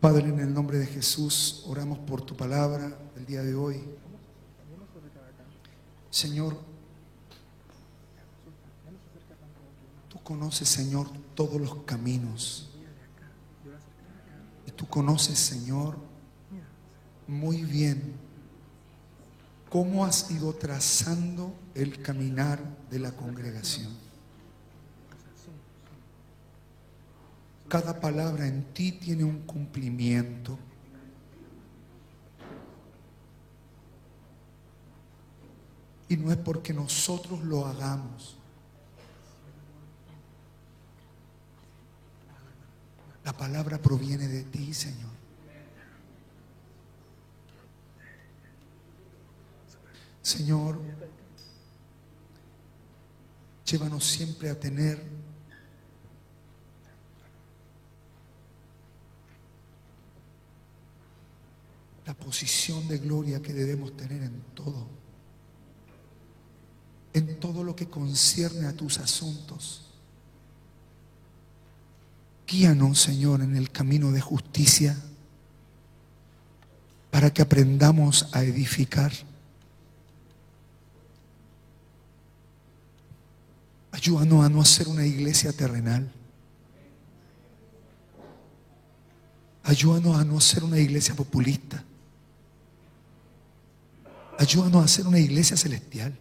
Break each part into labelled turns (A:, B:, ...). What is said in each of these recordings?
A: Padre, en el nombre de Jesús, oramos por tu palabra el día de hoy. Señor, tú conoces, Señor, todos los caminos. Y tú conoces, Señor, muy bien cómo has ido trazando el caminar de la congregación. Cada palabra en ti tiene un cumplimiento. Y no es porque nosotros lo hagamos. La palabra proviene de ti, Señor. Señor, llévanos siempre a tener la posición de gloria que debemos tener en todo lo que concierne a tus asuntos. Guíanos, Señor, en el camino de justicia para que aprendamos a edificar. Ayúdanos a no hacer una iglesia terrenal. Ayúdanos a no hacer una iglesia populista. Ayúdanos a hacer una iglesia celestial.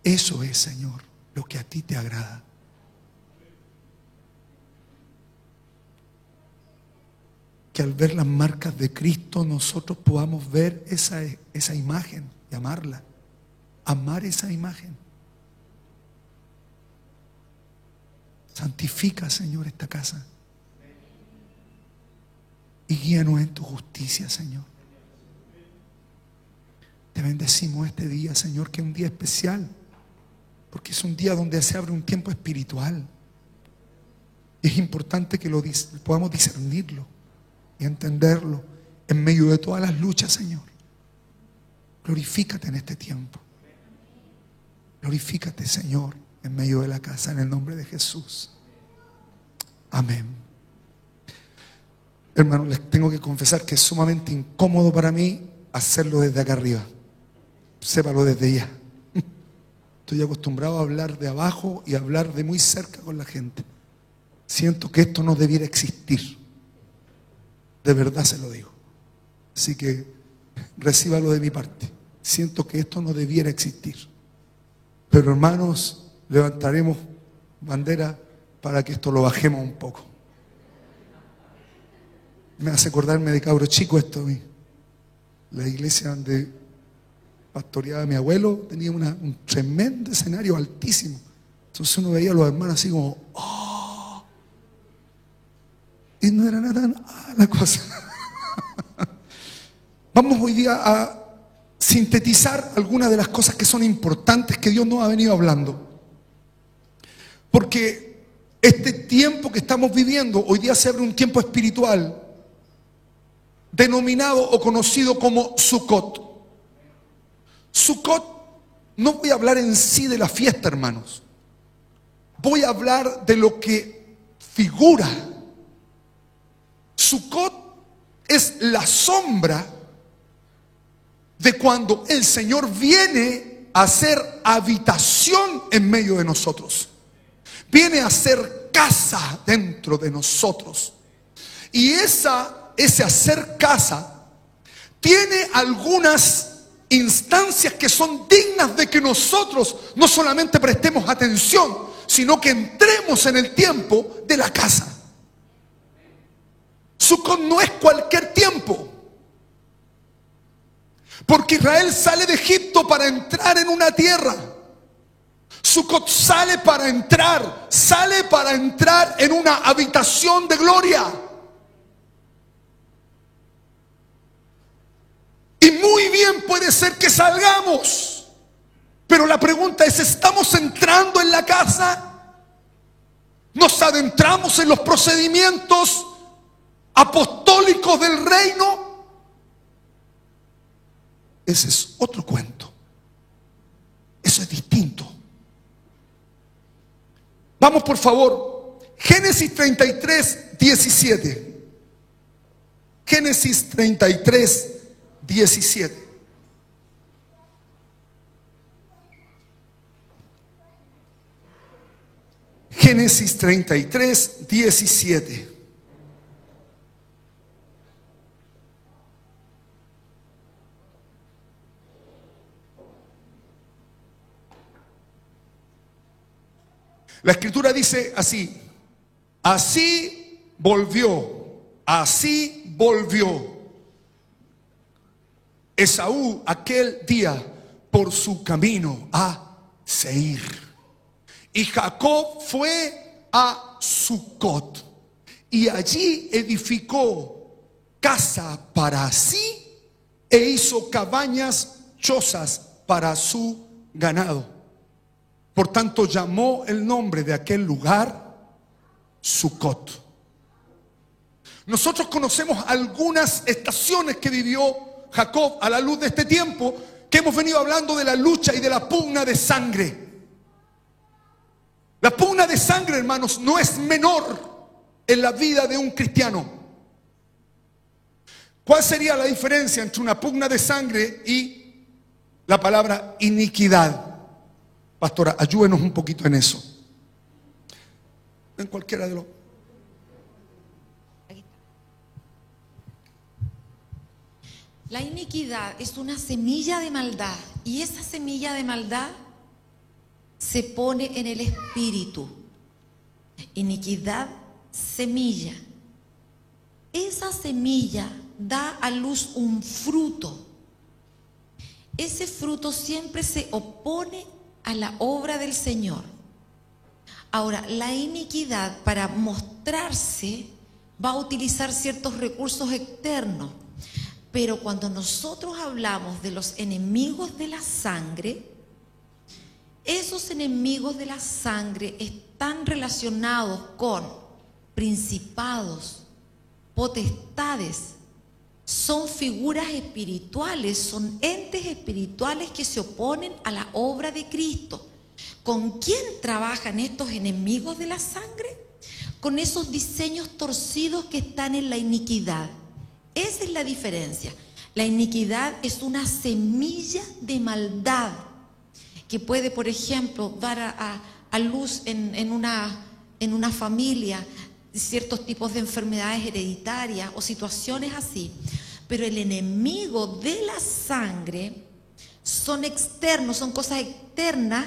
A: Eso es, Señor, lo que a ti te agrada. Que al ver las marcas de Cristo nosotros podamos ver esa imagen y amarla. Amar esa imagen. Santifica, Señor, esta casa. Y guíanos en tu justicia, Señor. Te bendecimos este día, Señor, que es un día especial. Porque es un día donde se abre un tiempo espiritual. Y es importante que podamos discernirlo y entenderlo en medio de todas las luchas, Señor. Glorifícate en este tiempo. Glorifícate, Señor, en medio de la casa, en el nombre de Jesús. Amén. Hermanos, les tengo que confesar que es sumamente incómodo para mí hacerlo desde acá arriba. Sépalo desde ya. Estoy acostumbrado a hablar de abajo y a hablar de muy cerca con la gente. Siento que esto no debiera existir. De verdad se lo digo. Así que recíbalo de mi parte. Siento que esto no debiera existir. Pero hermanos, levantaremos bandera para que esto lo bajemos un poco. Me hace acordarme de cabro chico esto a mí. La iglesia donde pastoreaba mi abuelo tenía un tremendo escenario altísimo. Entonces uno veía a los hermanos así como ¡oh! Y no era nada la cosa. Vamos hoy día a sintetizar algunas de las cosas que son importantes que Dios nos ha venido hablando. Porque este tiempo que estamos viviendo, hoy día se abre un tiempo espiritual denominado o conocido como Sukkot. Sukkot, no voy a hablar en sí de la fiesta, hermanos. Voy a hablar de lo que figura. Sukkot es la sombra de cuando el Señor viene a hacer habitación en medio de nosotros. Viene a hacer casa dentro de nosotros. Y ese hacer casa tiene algunas instancias que son dignas de que nosotros no solamente prestemos atención, sino que entremos en el tiempo de la casa. Sukkot no es cualquier tiempo. Porque Israel sale de Egipto para entrar en una tierra. Sukkot sale para entrar en una habitación de gloria. Y muy bien puede ser que salgamos. Pero la pregunta es, ¿estamos entrando en la casa? ¿Nos adentramos en los procedimientos apostólicos del reino? Ese es otro cuento. Eso es distinto. Vamos por favor Génesis 33, 17. Génesis 33, 17. Génesis 33, 17. La escritura dice así: así volvió Esaú aquel día por su camino a Seir. Y Jacob fue a Sucot y allí edificó casa para sí e hizo cabañas, chozas para su ganado. Por tanto llamó el nombre de aquel lugar Sucot. Nosotros conocemos algunas estaciones que vivió Jacob a la luz de este tiempo, que hemos venido hablando de la lucha y de la pugna de sangre. La pugna de sangre, hermanos, no es menor en la vida de un cristiano. ¿Cuál sería la diferencia entre una pugna de sangre y la palabra iniquidad? Pastora, ayúdenos un poquito en eso. En cualquiera de los...
B: La iniquidad es una semilla de maldad, y esa semilla de maldad se pone en el espíritu. Iniquidad, semilla. Esa semilla da a luz un fruto. Ese fruto siempre se opone a la obra del Señor. Ahora, la iniquidad, para mostrarse, va a utilizar ciertos recursos externos. Pero cuando nosotros hablamos de los enemigos de la sangre, esos enemigos de la sangre están relacionados con principados, potestades. Son figuras espirituales, son entes espirituales que se oponen a la obra de Cristo. ¿Con quién trabajan estos enemigos de la sangre? Con esos diseños torcidos que están en la iniquidad. Esa es la diferencia. La iniquidad es una semilla de maldad que puede, por ejemplo, dar a luz en una familia ciertos tipos de enfermedades hereditarias o situaciones así. Pero el enemigo de la sangre son externos, son cosas externas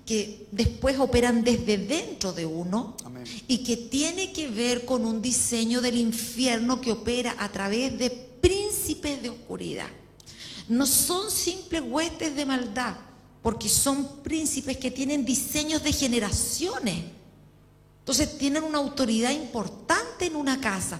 B: que después operan desde dentro de uno. Amén. Y que tiene que ver con un diseño del infierno que opera a través de príncipes de oscuridad. No son simples huestes de maldad, porque son príncipes que tienen diseños de generaciones. Entonces tienen una autoridad importante en una casa.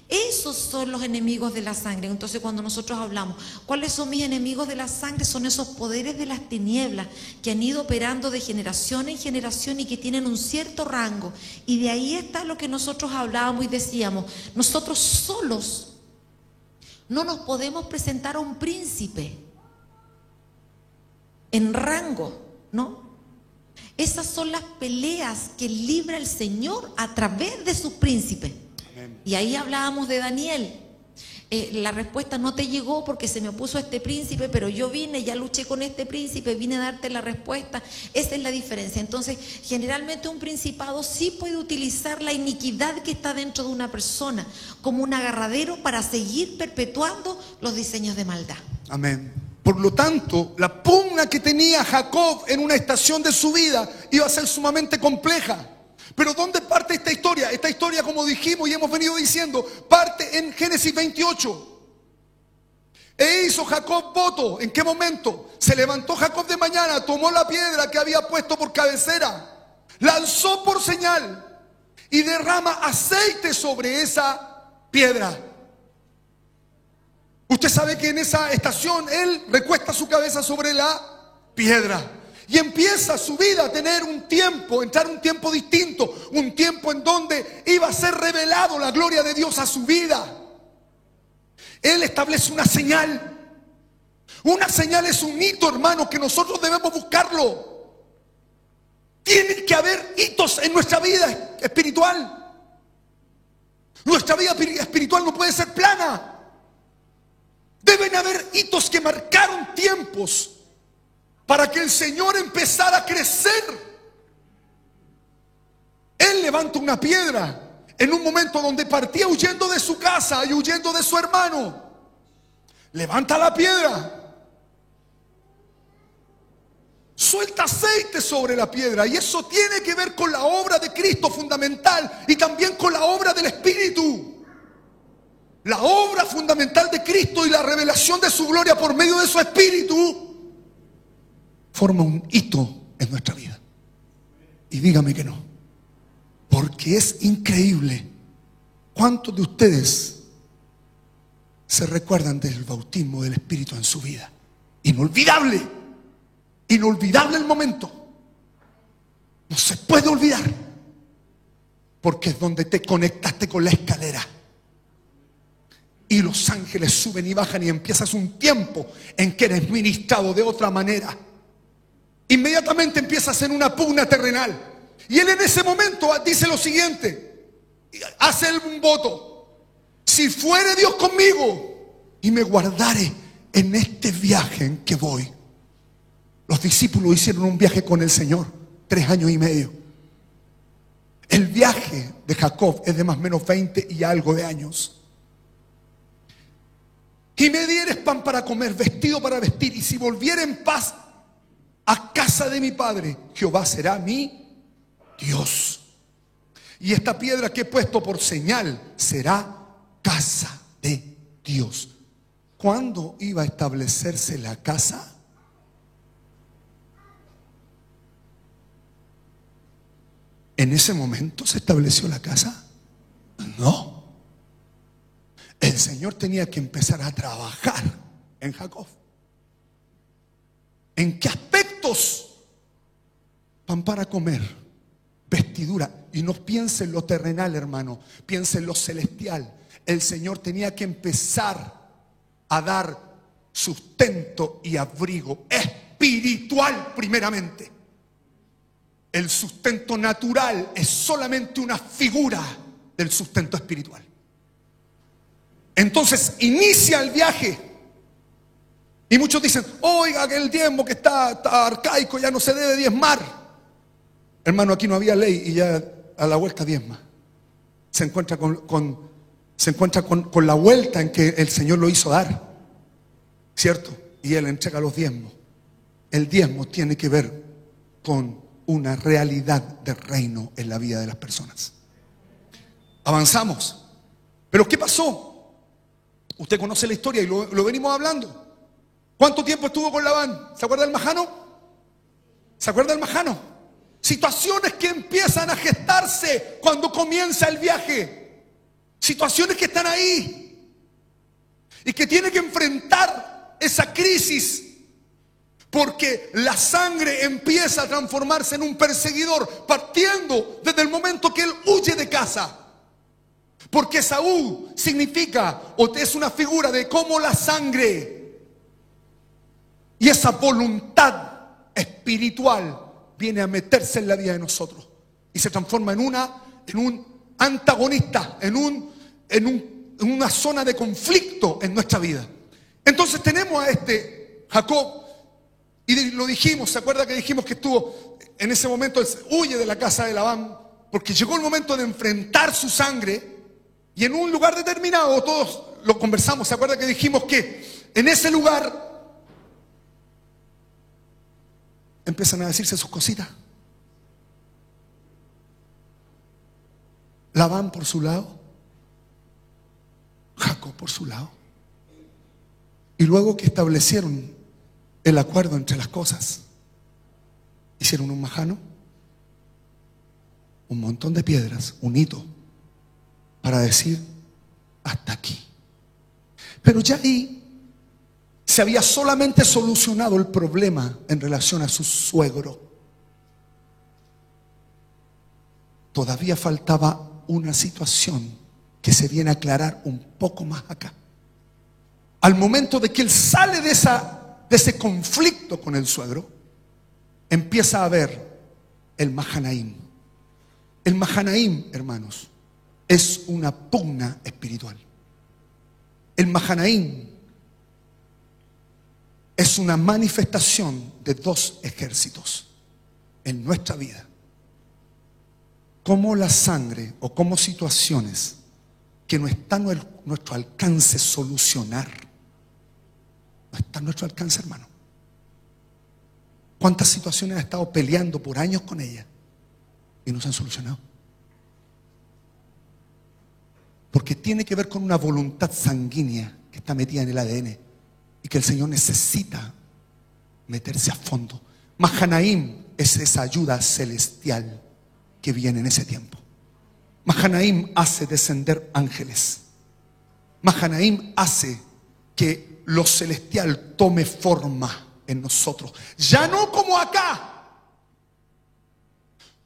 B: Esos son los enemigos de la sangre. Entonces cuando nosotros hablamos, ¿cuáles son mis enemigos de la sangre? Son esos poderes de las tinieblas que han ido operando de generación en generación y que tienen un cierto rango. Y de ahí está lo que nosotros hablábamos y decíamos, nosotros solos no nos podemos presentar a un príncipe en rango, ¿no? Esas son las peleas que libra el Señor a través de sus príncipes. Amén. Y ahí hablábamos de Daniel. La respuesta no te llegó porque se me opuso este príncipe, pero yo vine, ya luché con este príncipe, vine a darte la respuesta. Esa es la diferencia. Entonces, generalmente un principado sí puede utilizar la iniquidad que está dentro de una persona como un agarradero para seguir perpetuando los diseños de maldad. Amén.
A: Por lo tanto, la pugna que tenía Jacob en una estación de su vida iba a ser sumamente compleja. Pero ¿dónde parte esta historia? Esta historia, como dijimos y hemos venido diciendo, parte en Génesis 28. E hizo Jacob voto. ¿En qué momento? Se levantó Jacob de mañana, tomó la piedra que había puesto por cabecera, lanzó por señal y derrama aceite sobre esa piedra. Usted sabe que en esa estación él recuesta su cabeza sobre la piedra y empieza su vida a tener un tiempo, entrar un tiempo distinto, un tiempo en donde iba a ser revelado la gloria de Dios a su vida. Él establece una señal. Una señal es un hito, hermano, que nosotros debemos buscarlo. Tiene que haber hitos en nuestra vida espiritual. Nuestra vida espiritual no puede ser plana. Deben haber hitos que marcaron tiempos para que el Señor empezara a crecer. Él levanta una piedra en un momento donde partía huyendo de su casa y huyendo de su hermano. Levanta la piedra. Suelta aceite sobre la piedra, y eso tiene que ver con la obra de Cristo fundamental y también con la obra del Espíritu. La obra fundamental de Cristo y la revelación de su gloria por medio de su Espíritu forma un hito en nuestra vida. Y dígame que no, porque es increíble cuántos de ustedes se recuerdan del bautismo del Espíritu en su vida. Inolvidable. Inolvidable el momento. No se puede olvidar. Porque es donde te conectaste con la escalera. Y los ángeles suben y bajan y empiezas un tiempo en que eres ministrado de otra manera. Inmediatamente empiezas en una pugna terrenal. Y él en ese momento dice lo siguiente. Hace un voto. Si fuere Dios conmigo y me guardare en este viaje en que voy. Los discípulos hicieron un viaje con el Señor, 3 años y medio. El viaje de Jacob es de más o menos 20 y algo de años. Y me dieres pan para comer, vestido para vestir, y si volviera en paz a casa de mi padre, Jehová será mi Dios. Y esta piedra que he puesto por señal será casa de Dios. ¿Cuándo iba a establecerse la casa? ¿En ese momento se estableció la casa? No. El Señor tenía que empezar a trabajar en Jacob. ¿En qué aspectos? Pan para comer, vestidura. Y no piense en lo terrenal, hermano, piense en lo celestial. El Señor tenía que empezar a dar sustento y abrigo espiritual primeramente. El sustento natural es solamente una figura del sustento espiritual. Entonces inicia el viaje. Y muchos dicen, oiga, que el diezmo que está arcaico, ya no se debe diezmar. Hermano, aquí no había ley y ya a la vuelta diezma. Se encuentra con la vuelta en que el Señor lo hizo dar, ¿cierto? Y Él entrega los diezmos. El diezmo tiene que ver con una realidad del reino en la vida de las personas. Avanzamos. Pero ¿qué pasó? Usted conoce la historia y lo venimos hablando. ¿Cuánto tiempo estuvo con Labán? ¿Se acuerda del majano? ¿Se acuerda del majano? Situaciones que empiezan a gestarse cuando comienza el viaje. Situaciones que están ahí y que tiene que enfrentar esa crisis. Porque la sangre empieza a transformarse en un perseguidor, partiendo desde el momento que él huye de casa. Porque Saúl significa, o es una figura de cómo la sangre y esa voluntad espiritual viene a meterse en la vida de nosotros. Y se transforma en un antagonista, en una zona de conflicto en nuestra vida. Entonces tenemos a este Jacob. Y lo dijimos, ¿se acuerda que dijimos que estuvo en ese momento, huye de la casa de Labán? Porque llegó el momento de enfrentar su sangre. Y en un lugar determinado, todos lo conversamos, ¿se acuerda que dijimos que en ese lugar empiezan a decirse sus cositas? Labán por su lado, Jacob por su lado. Y luego que establecieron el acuerdo entre las cosas, hicieron un majano, un montón de piedras, un hito, para decir hasta aquí. Pero ya ahí se había solamente solucionado el problema en relación a su suegro. Todavía faltaba una situación que se viene a aclarar un poco más acá. Al momento de que él sale de ese conflicto con el suegro, empieza a ver el Mahanaim. El Mahanaim, hermanos, es una pugna espiritual. El Mahanaim es una manifestación de dos ejércitos en nuestra vida. Como la sangre o como situaciones que no están a nuestro alcance solucionar. No está a nuestro alcance, hermano. ¿Cuántas situaciones has estado peleando por años con ella y no se han solucionado? Porque tiene que ver con una voluntad sanguínea que está metida en el ADN y que el Señor necesita meterse a fondo. Mahanaim es esa ayuda celestial que viene en ese tiempo. Mahanaim hace descender ángeles. Mahanaim hace que lo celestial tome forma en nosotros. Ya no como acá,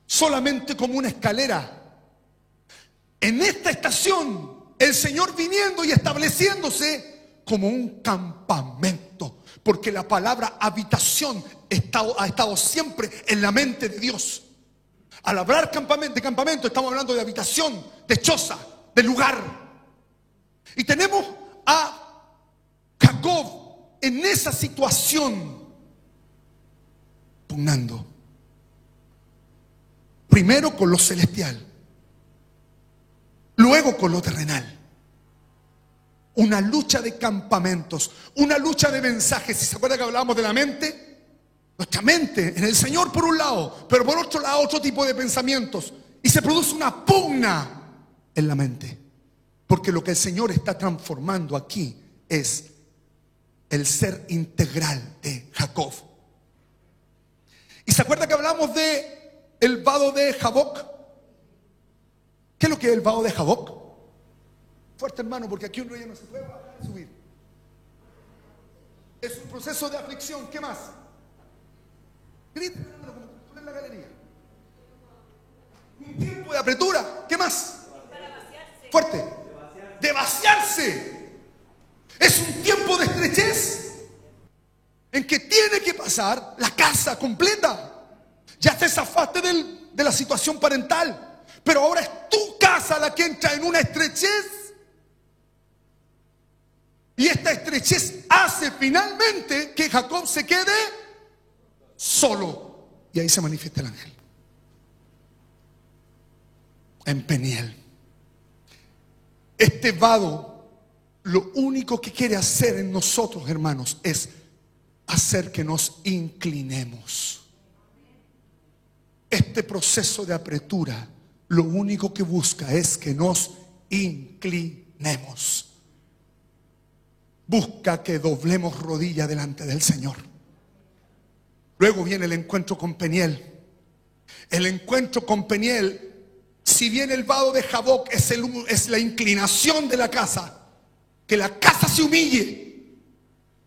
A: solamente como una escalera. En esta estación, el Señor viniendo y estableciéndose como un campamento. Porque la palabra habitación ha estado siempre en la mente de Dios. Al hablar de campamento, estamos hablando de habitación, de choza, de lugar. Y tenemos a Jacob en esa situación, pugnando. Primero con lo celestial, luego con lo terrenal. Una lucha de campamentos, una lucha de mensajes. Si se acuerdan que hablábamos de la mente, nuestra mente en el Señor por un lado, pero por otro lado otro tipo de pensamientos. Y se produce una pugna en la mente. Porque lo que el Señor está transformando aquí es el ser integral de Jacob. ¿Y se acuerda que hablamos de el vado de Jaboc? ¿Qué es lo que es el vado de Jaboc? Fuerte, hermano, porque aquí uno ya no se puede bajar y subir. Es un proceso de aflicción. ¿Qué más? Grita, hermano, como tú en la galería. Un tiempo de apretura. ¿Qué más? Fuerte. De vaciarse. Es un tiempo de estrechez en que tiene que pasar la casa completa. Ya te zafaste de la situación parental, pero ahora es tu casa la que entra en una estrechez. Y esta estrechez hace finalmente que Jacob se quede solo. Y ahí se manifiesta el ángel. En Peniel. Este vado, lo único que quiere hacer en nosotros, hermanos, es hacer que nos inclinemos. Este proceso de apretura, lo único que busca es que nos inclinemos. Busca que doblemos rodilla delante del Señor. Luego viene el encuentro con Peniel. El encuentro con Peniel, si bien el vado de Jaboc es la inclinación de la casa, que la casa se humille,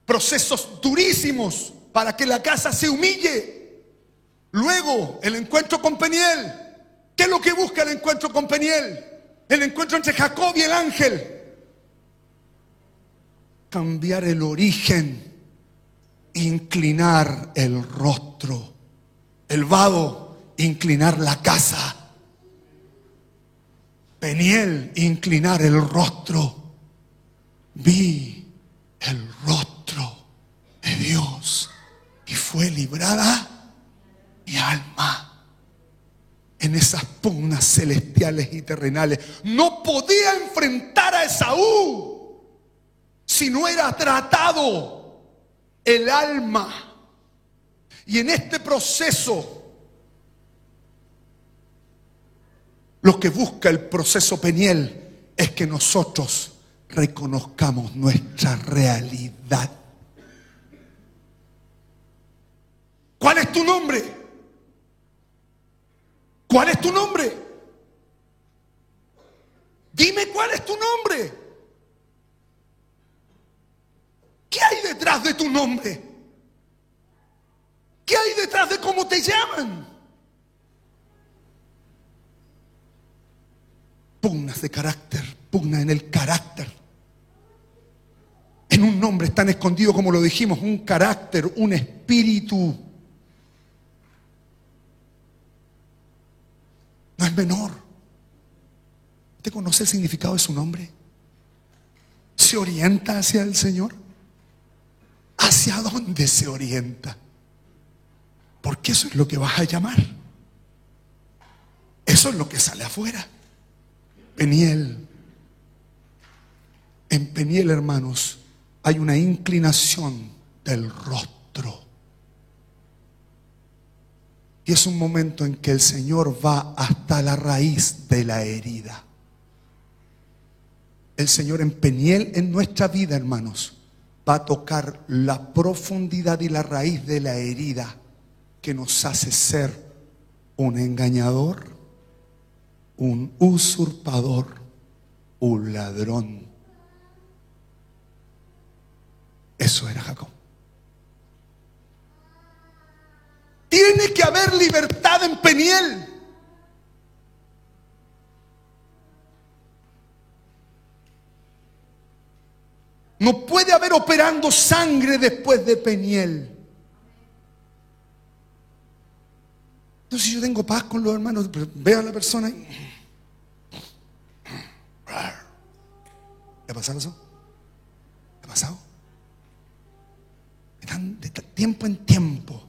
A: procesos durísimos para que la casa se humille. Luego el encuentro con Peniel. ¿Qué es lo que busca el encuentro con Peniel? El encuentro entre Jacob y el ángel. Cambiar el origen, inclinar el rostro. El vado, inclinar la casa. Peniel, inclinar el rostro. Vi el rostro de Dios y fue librada mi alma. En esas pugnas celestiales y terrenales no podía enfrentar a Esaú si no era tratado el alma. Y en este proceso, lo que busca el proceso Peniel es que nosotros reconozcamos nuestra realidad. ¿Cuál es tu nombre? ¿Cuál es tu nombre? Dime cuál es tu nombre. ¿Qué hay detrás de tu nombre? ¿Qué hay detrás de cómo te llaman? Pugnas de carácter, pugna en el carácter. En un nombre tan escondido como lo dijimos, un carácter, un espíritu. menor. ¿Usted conoce el significado de su nombre? ¿Se orienta hacia el Señor? ¿Hacia dónde se orienta? Porque eso es lo que vas a llamar. Eso es lo que sale afuera. Peniel. En Peniel, hermanos, hay una inclinación del rostro. Y es un momento en que el Señor va hasta la raíz de la herida. El Señor en Peniel, en nuestra vida, hermanos, va a tocar la profundidad y la raíz de la herida que nos hace ser un engañador, un usurpador, un ladrón. Eso era Jacob. Tiene que haber libertad en Peniel. No puede haber operando sangre después de Peniel. Entonces yo tengo paz con los hermanos, pero veo a la persona y... ¿Le ha pasado eso? ¿Le ha pasado? De tiempo en tiempo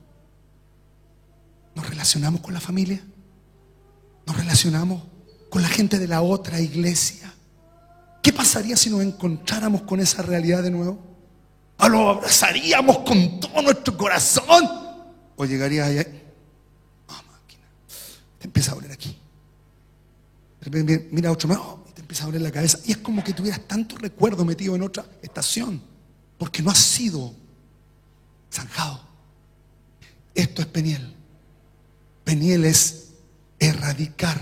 A: nos relacionamos con la familia, nos relacionamos con la gente de la otra iglesia. ¿Qué pasaría si nos encontráramos con esa realidad de nuevo? ¿O lo abrazaríamos con todo nuestro corazón? ¿O llegarías allá? Máquina, te empieza a doler aquí. Mira a otro lado y te empieza a doler la cabeza. Y es como que tuvieras tanto recuerdo metido en otra estación, porque no has sido zanjado. Esto es Peniel. Peniel es erradicar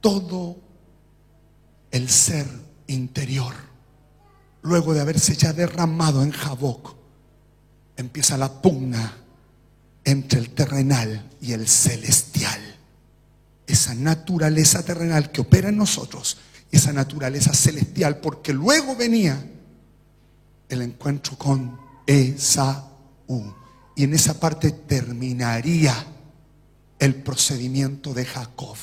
A: todo el ser interior. Luego de haberse ya derramado en Jaboc, empieza la pugna entre el terrenal y el celestial. Esa naturaleza terrenal que opera en nosotros, esa naturaleza celestial, porque luego venía el encuentro con Esaú. Y en esa parte terminaría el procedimiento de Jacob.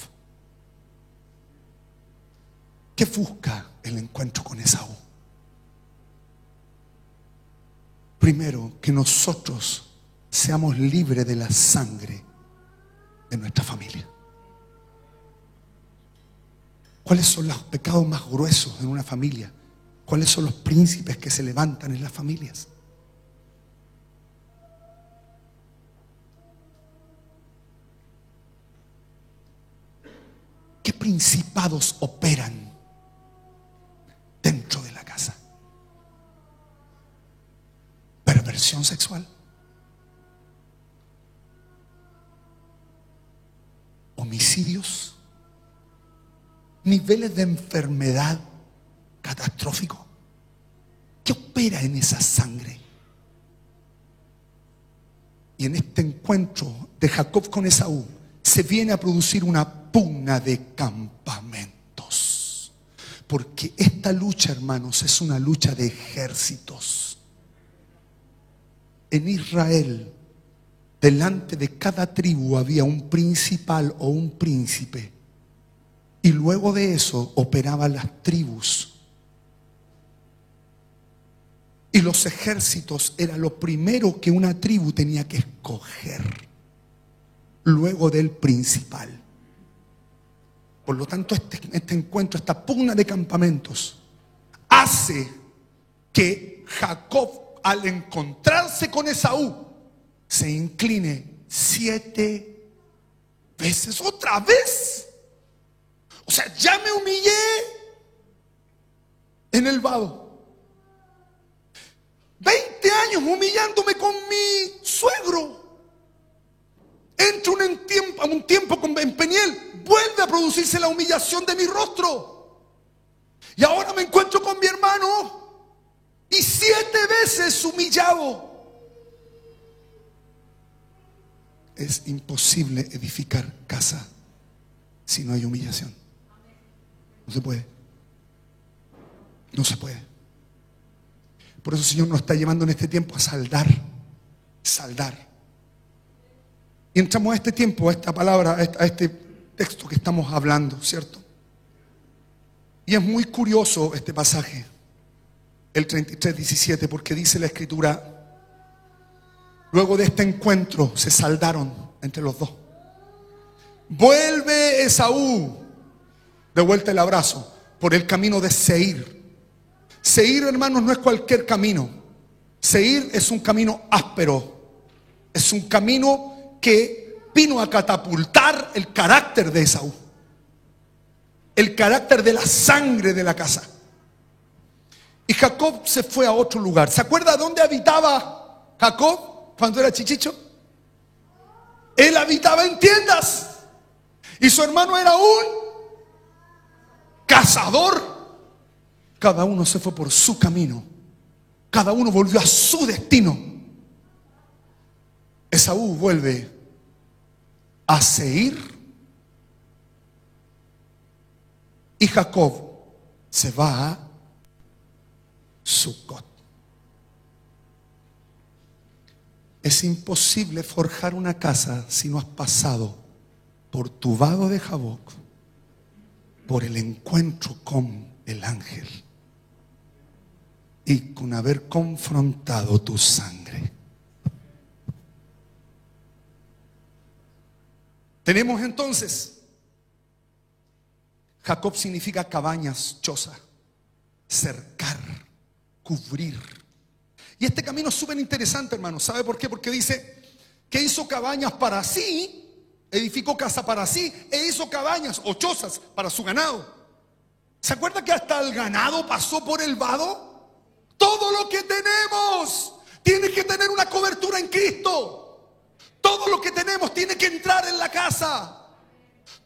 A: ¿Qué busca el encuentro con Esaú? Primero, que nosotros seamos libres de la sangre de nuestra familia. ¿Cuáles son los pecados más gruesos en una familia? ¿Cuáles son los príncipes que se levantan en las familias? ¿Qué principados operan dentro de la casa? Perversión sexual, homicidios, niveles de enfermedad catastrófico. ¿Qué opera en esa sangre? Y en este encuentro de Jacob con Esaú se viene a producir una pugna de campamentos. Porque esta lucha, hermanos, es una lucha de ejércitos. En Israel, delante de cada tribu había un principal o un príncipe. Y luego de eso operaban las tribus. Y los ejércitos era lo primero que una tribu tenía que escoger, luego del principal. Por lo tanto, este encuentro, esta pugna de campamentos, hace que Jacob, al encontrarse con Esaú, se incline 7 veces. ¿Otra vez? O sea, ya me humillé en el vado. 20 años humillándome con mi suegro. Entro un tiempo en Peniel, vuelve a producirse la humillación de mi rostro. Y ahora me encuentro con mi hermano y 7 veces humillado. Es imposible edificar casa si no hay humillación. No se puede. No se puede. Por eso el Señor nos está llevando en este tiempo a saldar. Y entramos a este tiempo, a esta palabra, a este texto que estamos hablando, ¿cierto? Y es muy curioso este pasaje, el 33:17, porque dice la Escritura: luego de este encuentro se saldaron entre los dos. Vuelve Esaú de vuelta el abrazo por el camino de Seir. Seir, hermanos, no es cualquier camino. Seir es un camino áspero. Es un camino que vino a catapultar el carácter de Esaú, el carácter de la sangre de la casa. Y Jacob se fue a otro lugar. ¿Se acuerda dónde habitaba Jacob cuando era chichicho? Él habitaba en tiendas. Y su hermano era un cazador. Cada uno se fue por su camino. Cada uno volvió a su destino. Esaú vuelve a Seir y Jacob se va a Sucot. Es imposible forjar una casa si no has pasado por tu vado de Jaboc, por el encuentro con el ángel y con haber confrontado tu sangre. Tenemos entonces, Jacob significa cabañas, choza, cercar, cubrir. Y este camino es súper interesante, hermano. ¿Sabe por qué? Porque dice que hizo cabañas para sí, edificó casa para sí, e hizo cabañas o chozas para su ganado. ¿Se acuerda que hasta el ganado pasó por el vado? Todo lo que tenemos tiene que tener una cobertura en Cristo. Todo lo que tenemos tiene que entrar en la casa.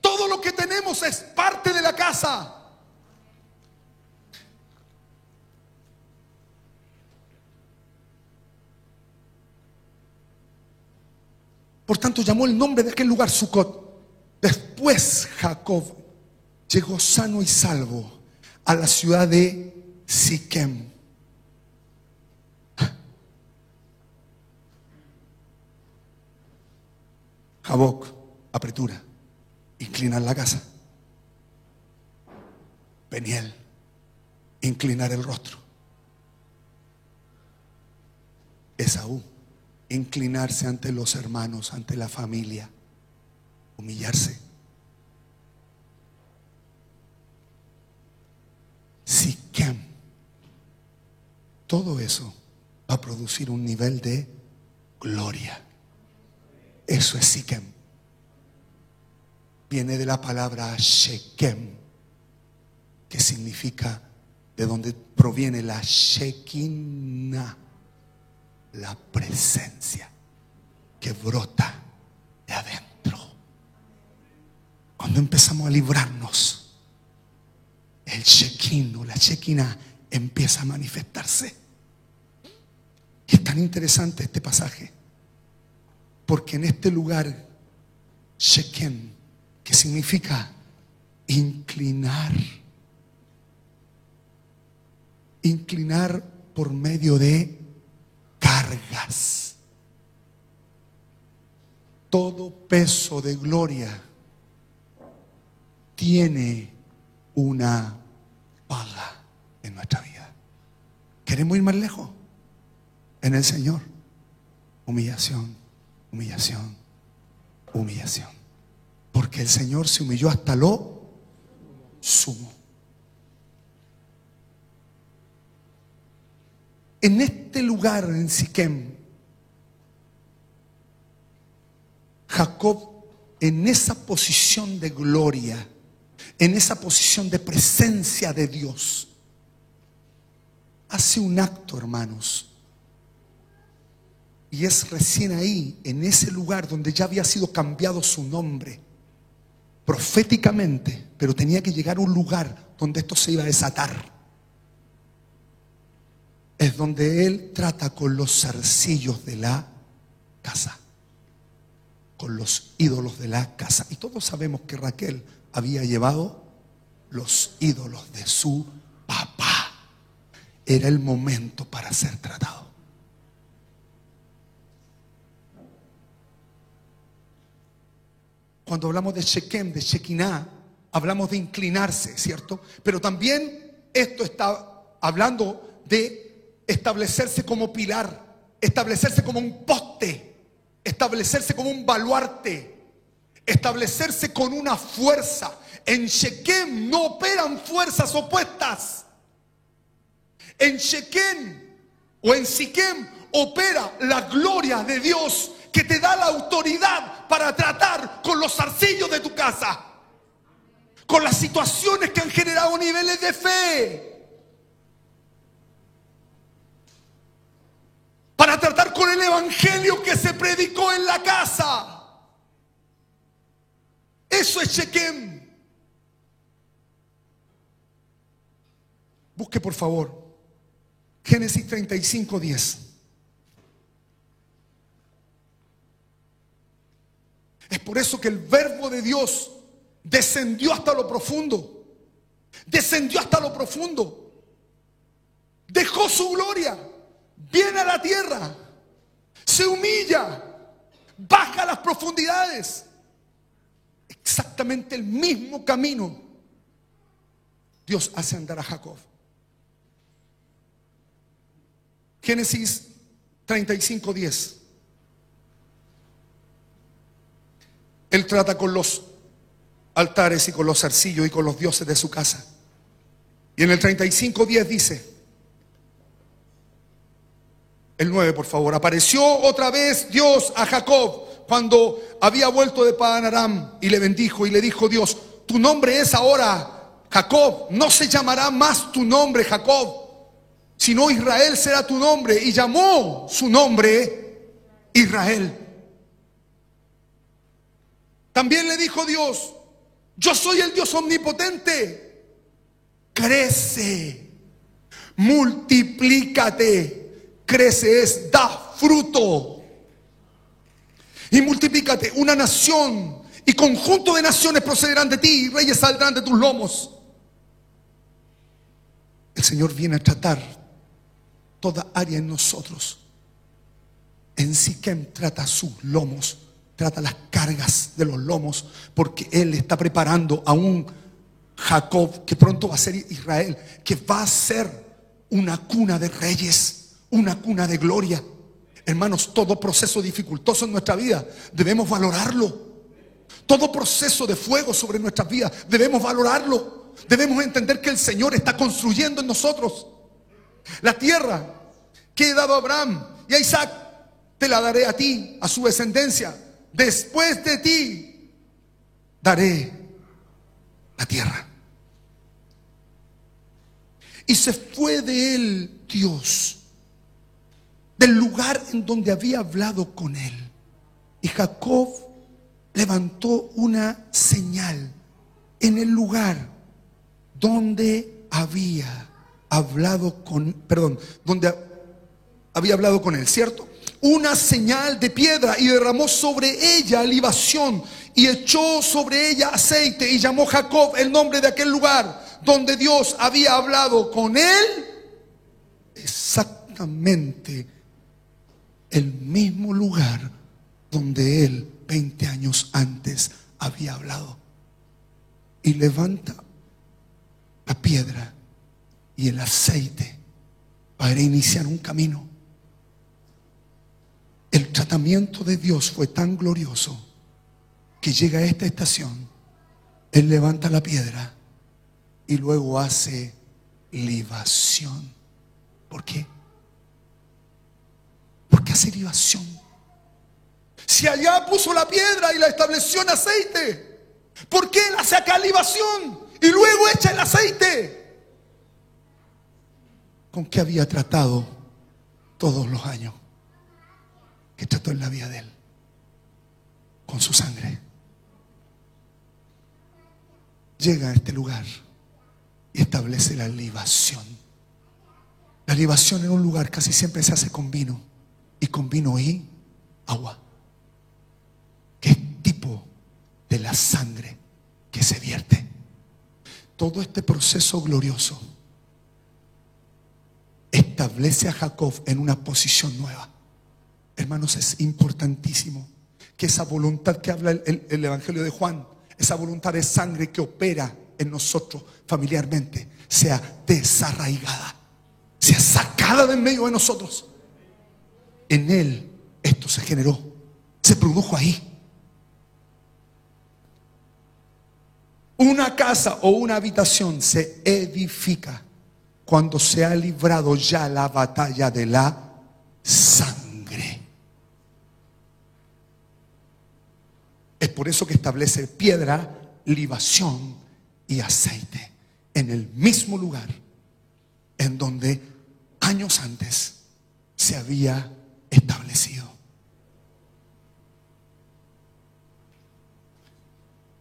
A: Todo lo que tenemos es parte de la casa. Por tanto, llamó el nombre de aquel lugar Sucot. Después Jacob llegó sano y salvo a la ciudad de Siquem. Jaboc, apretura, inclinar la casa. Peniel, inclinar el rostro. Esaú, inclinarse ante los hermanos, ante la familia, humillarse. Siquem, todo eso va a producir un nivel de gloria. Eso es Siquem. Viene de la palabra Shekem, que significa, de donde proviene la Shekinah, la presencia que brota de adentro. Cuando empezamos a librarnos, el Shekinah, la Shekinah empieza a manifestarse. Y es tan interesante este pasaje, porque en este lugar, Shekem, que significa inclinar, inclinar por medio de cargas. Todo peso de gloria tiene una paga en nuestra vida. ¿Queremos ir más lejos? En el Señor. Humillación, humillación, humillación. Porque el Señor se humilló hasta lo sumo. En este lugar, en Siquem, Jacob, en esa posición de gloria, en esa posición de presencia de Dios, hace un acto, hermanos. Y es recién ahí, en ese lugar donde ya había sido cambiado su nombre, proféticamente, pero tenía que llegar a un lugar donde esto se iba a desatar. Es donde él trata con los zarcillos de la casa, con los ídolos de la casa. Y todos sabemos que Raquel había llevado los ídolos de su papá. Era el momento para ser tratado. Cuando hablamos de Shekem, de Shekinah, hablamos de inclinarse, ¿cierto? Pero también esto está hablando de establecerse como pilar, establecerse como un poste, establecerse como un baluarte, establecerse con una fuerza. En Shekem no operan fuerzas opuestas. En Shekem o en Siquem opera la gloria de Dios, que te da la autoridad para tratar con los zarcillos de tu casa, con las situaciones que han generado niveles de fe, para tratar con el evangelio que se predicó en la casa. Eso es Shekem. Busque por favor Génesis 35:10. Es por eso que el verbo de Dios descendió hasta lo profundo. Descendió hasta lo profundo. Dejó su gloria. Viene a la tierra. Se humilla. Baja a las profundidades. Exactamente el mismo camino Dios hace andar a Jacob. Génesis 35:10. Él trata con los altares y con los zarcillos y con los dioses de su casa. Y en el 35:10 dice, el 9 por favor: apareció otra vez Dios a Jacob cuando había vuelto de Padán Aram, y le bendijo, y le dijo Dios: tu nombre es ahora Jacob, no se llamará más tu nombre Jacob, sino Israel será tu nombre. Y llamó su nombre Israel. También le dijo Dios: yo soy el Dios omnipotente. Crece, multiplícate. Crece es, da fruto. Y multiplícate. Una nación y conjunto de naciones procederán de ti, y reyes saldrán de tus lomos. El Señor viene a tratar toda área en nosotros. En Siquem trata sus lomos, trata las cargas de los lomos, porque Él está preparando a un Jacob que pronto va a ser Israel, que va a ser una cuna de reyes, una cuna de gloria. Hermanos, todo proceso dificultoso en nuestra vida debemos valorarlo. Todo proceso de fuego sobre nuestras vidas debemos valorarlo. Debemos entender que el Señor está construyendo en nosotros. La tierra que he dado a Abraham y a Isaac te la daré a ti, a su descendencia. Después de ti daré la tierra. Y se fue de él Dios, del lugar en donde había hablado con él. Y Jacob levantó una señal en el lugar donde había hablado con, donde había hablado con él, ¿cierto? Una señal de piedra, y derramó sobre ella libación y echó sobre ella aceite, y llamó Jacob el nombre de aquel lugar donde Dios había hablado con él, exactamente el mismo lugar donde él 20 años antes había hablado. Y levanta la piedra y el aceite para iniciar un camino. El tratamiento de Dios fue tan glorioso que llega a esta estación. Él levanta la piedra y luego hace libación. ¿Por qué? ¿Por qué hace libación? Si allá puso la piedra y la estableció en aceite, ¿por qué él hace acá libación y luego echa el aceite? ¿Con qué había tratado todos los años que trató en la vida de él? Con su sangre. Llega a este lugar y establece la libación. La libación en un lugar casi siempre se hace con vino, y con vino y agua, que es tipo de la sangre que se vierte. Todo este proceso glorioso establece a Jacob en una posición nueva. Hermanos, es importantísimo que esa voluntad que habla el Evangelio de Juan, esa voluntad de sangre que opera en nosotros familiarmente, sea desarraigada, sea sacada de en medio de nosotros. En Él esto se generó, se produjo ahí. Una casa o una habitación se edifica cuando se ha librado ya la batalla de la sangre. Es por eso que establece piedra, libación y aceite en el mismo lugar en donde años antes se había establecido.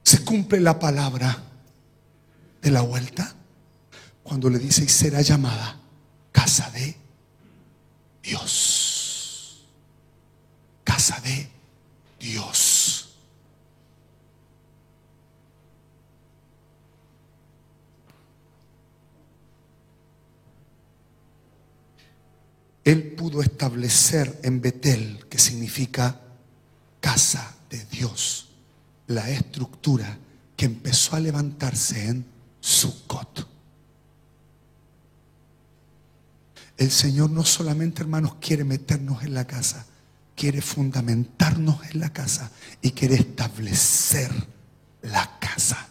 A: Se cumple la palabra de la vuelta cuando le dice: y será llamada casa de Dios. Casa de Dios. Él pudo establecer en Betel, que significa casa de Dios, la estructura que empezó a levantarse en Sucot. El Señor no solamente, hermanos, quiere meternos en la casa, quiere fundamentarnos en la casa y quiere establecer la casa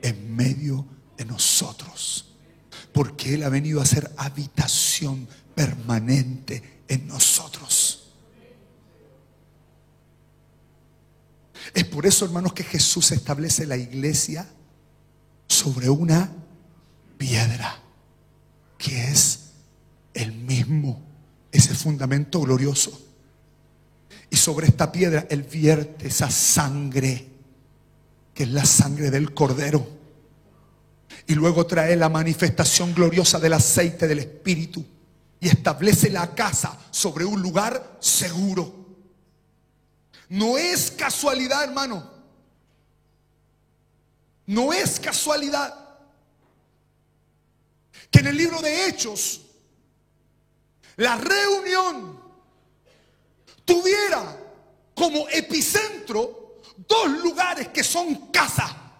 A: en medio de nosotros, porque Él ha venido a hacer habitación permanente en nosotros. Es por eso, hermanos, que Jesús establece la iglesia sobre una piedra, que es el mismo, ese fundamento glorioso. Y sobre esta piedra Él vierte esa sangre, que es la sangre del Cordero. Y luego trae la manifestación gloriosa del aceite del Espíritu y establece la casa sobre un lugar seguro. No es casualidad, hermano. No es casualidad que en el libro de Hechos la reunión tuviera como epicentro dos lugares que son casa.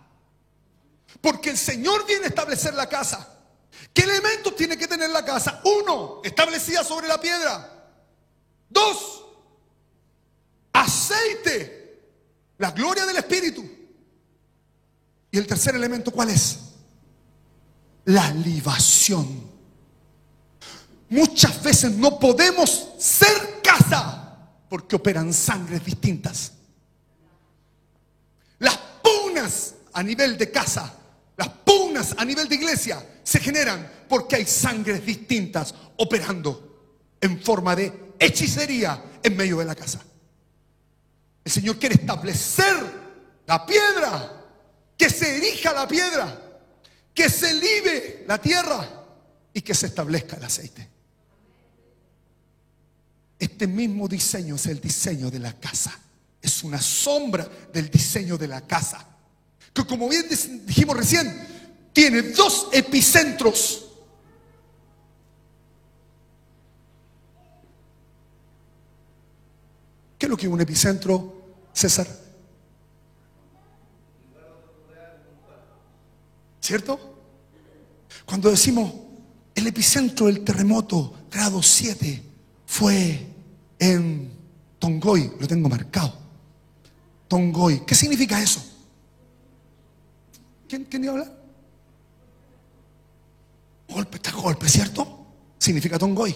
A: Porque el Señor viene a establecer la casa. ¿Qué elementos tiene que tener la casa? Uno, establecida sobre la piedra. Dos, aceite, la gloria del Espíritu. Y el tercer elemento, ¿cuál es? La libación. Muchas veces no podemos ser casa porque operan sangres distintas. Las pugnas a nivel de casa, las pugnas a nivel de iglesia se generan porque hay sangres distintas operando en forma de hechicería en medio de la casa. El Señor quiere establecer la piedra, que se erija la piedra, que se libe la tierra y que se establezca el aceite. Este mismo diseño es el diseño de la casa. Es una sombra del diseño de la casa, que, como bien dijimos recién, tiene dos epicentros. ¿Qué es lo que es un epicentro, César? ¿Cierto? Cuando decimos el epicentro del terremoto grado 7 fue en Tongoy, lo tengo marcado. Tongoy, ¿qué significa eso? ¿Quién iba a hablar? Golpe tras golpe, ¿cierto? Significa Tongoy.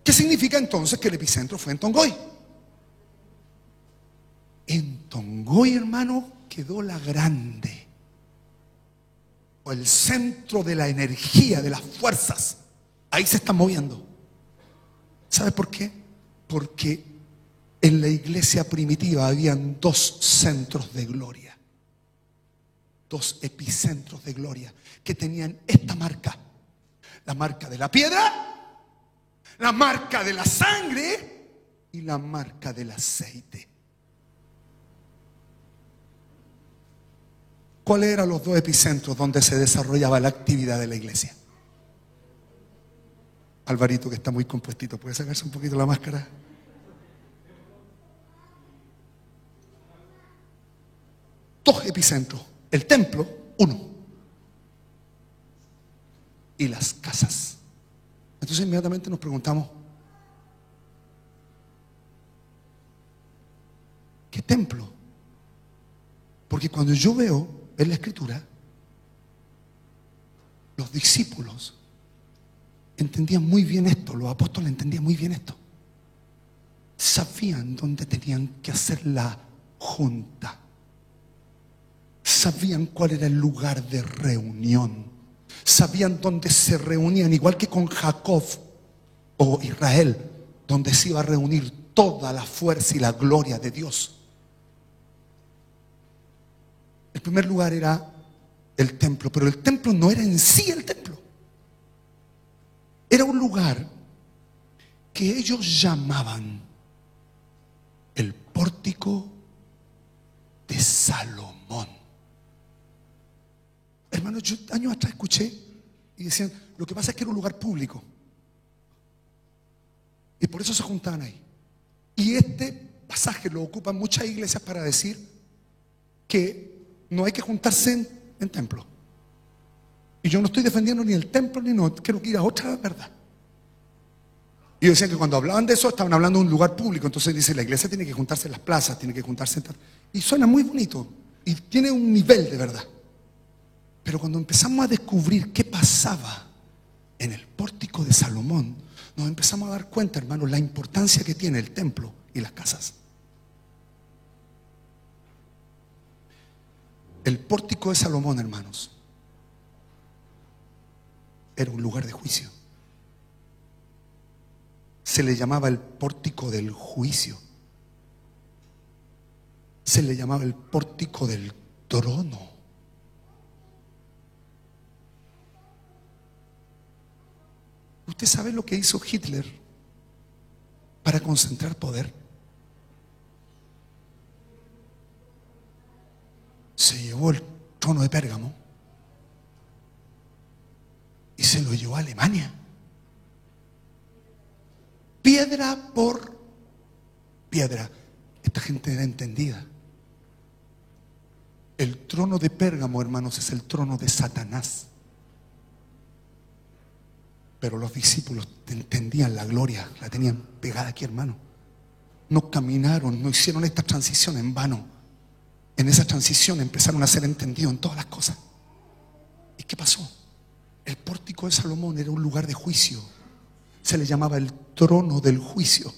A: ¿Qué significa entonces que el epicentro fue en Tongoy? En Tongoy, hermano, quedó la grande, o el centro de la energía, de las fuerzas. Ahí se están moviendo. ¿Sabe por qué? Porque en la iglesia primitiva habían dos centros de gloria, dos epicentros de gloria que tenían esta marca: la marca de la piedra, la marca de la sangre y la marca del aceite. ¿Cuáles eran los dos epicentros donde se desarrollaba la actividad de la iglesia? Alvarito, que está muy compuestito, ¿puede sacarse un poquito la máscara? dos epicentros: el templo, uno, y las casas. Entonces inmediatamente nos preguntamos, ¿qué templo? Porque cuando yo veo en la Escritura, los discípulos entendían muy bien esto, los apóstoles entendían muy bien esto. Sabían dónde tenían que hacer la junta. Sabían cuál era el lugar de reunión. Sabían dónde se reunían, igual que con Jacob o Israel, donde se iba a reunir toda la fuerza y la gloria de Dios. El primer lugar era el templo, pero el templo no era en sí el templo. Era un lugar que ellos llamaban el pórtico de Salomón. Hermanos, yo años atrás escuché y decían, lo que pasa es que era un lugar público y por eso se juntaban ahí. Y este pasaje lo ocupan muchas iglesias para decir que no hay que juntarse en templo. Y yo no estoy defendiendo ni el templo ni no, quiero ir a otra verdad. Y decían que cuando hablaban de eso estaban hablando de un lugar público. Entonces dice, la iglesia tiene que juntarse en las plazas, tiene que juntarse en... Y suena muy bonito y tiene un nivel de verdad. Pero cuando empezamos a descubrir qué pasaba en el pórtico de Salomón, nos empezamos a dar cuenta, hermanos, la importancia que tiene el templo y las casas. El pórtico de Salomón, hermanos, era un lugar de juicio. Se le llamaba el pórtico del juicio. Se le llamaba el pórtico del trono. ¿Usted sabe lo que hizo Hitler para concentrar poder? Se llevó el trono de Pérgamo y se lo llevó a Alemania. Piedra por piedra. Esta gente era entendida. El trono de Pérgamo, hermanos, es el trono de Satanás. Pero los discípulos entendían la gloria, la tenían pegada aquí, hermano. No caminaron, no hicieron esta transición en vano. En esa transición empezaron a ser entendidos en todas las cosas. ¿Y qué pasó? El pórtico de Salomón era un lugar de juicio. Se le llamaba el trono del juicio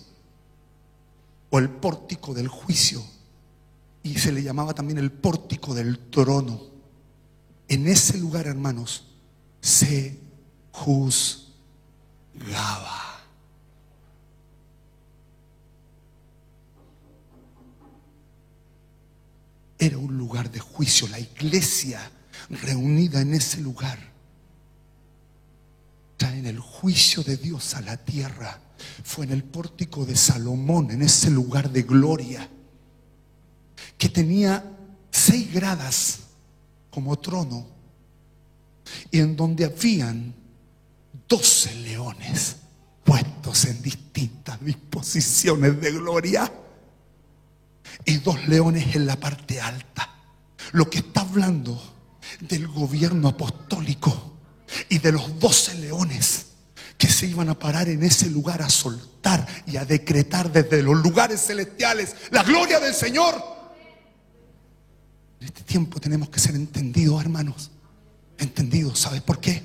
A: o el pórtico del juicio, y se le llamaba también el pórtico del trono. En ese lugar, hermanos, se juzgaba. Era un lugar de juicio. La iglesia reunida en ese lugar traen el juicio de Dios a la tierra. Fue en el pórtico de Salomón, en ese lugar de gloria, que tenía 6 gradas como trono, y en donde habían 12 leones puestos en distintas disposiciones de gloria, y 2 leones en la parte alta. Lo que está hablando del gobierno apostólico y de los 12 leones que se iban a parar en ese lugar a soltar y a decretar desde los lugares celestiales la gloria del Señor. En este tiempo tenemos que ser entendidos, hermanos. Entendidos. ¿Sabes por qué?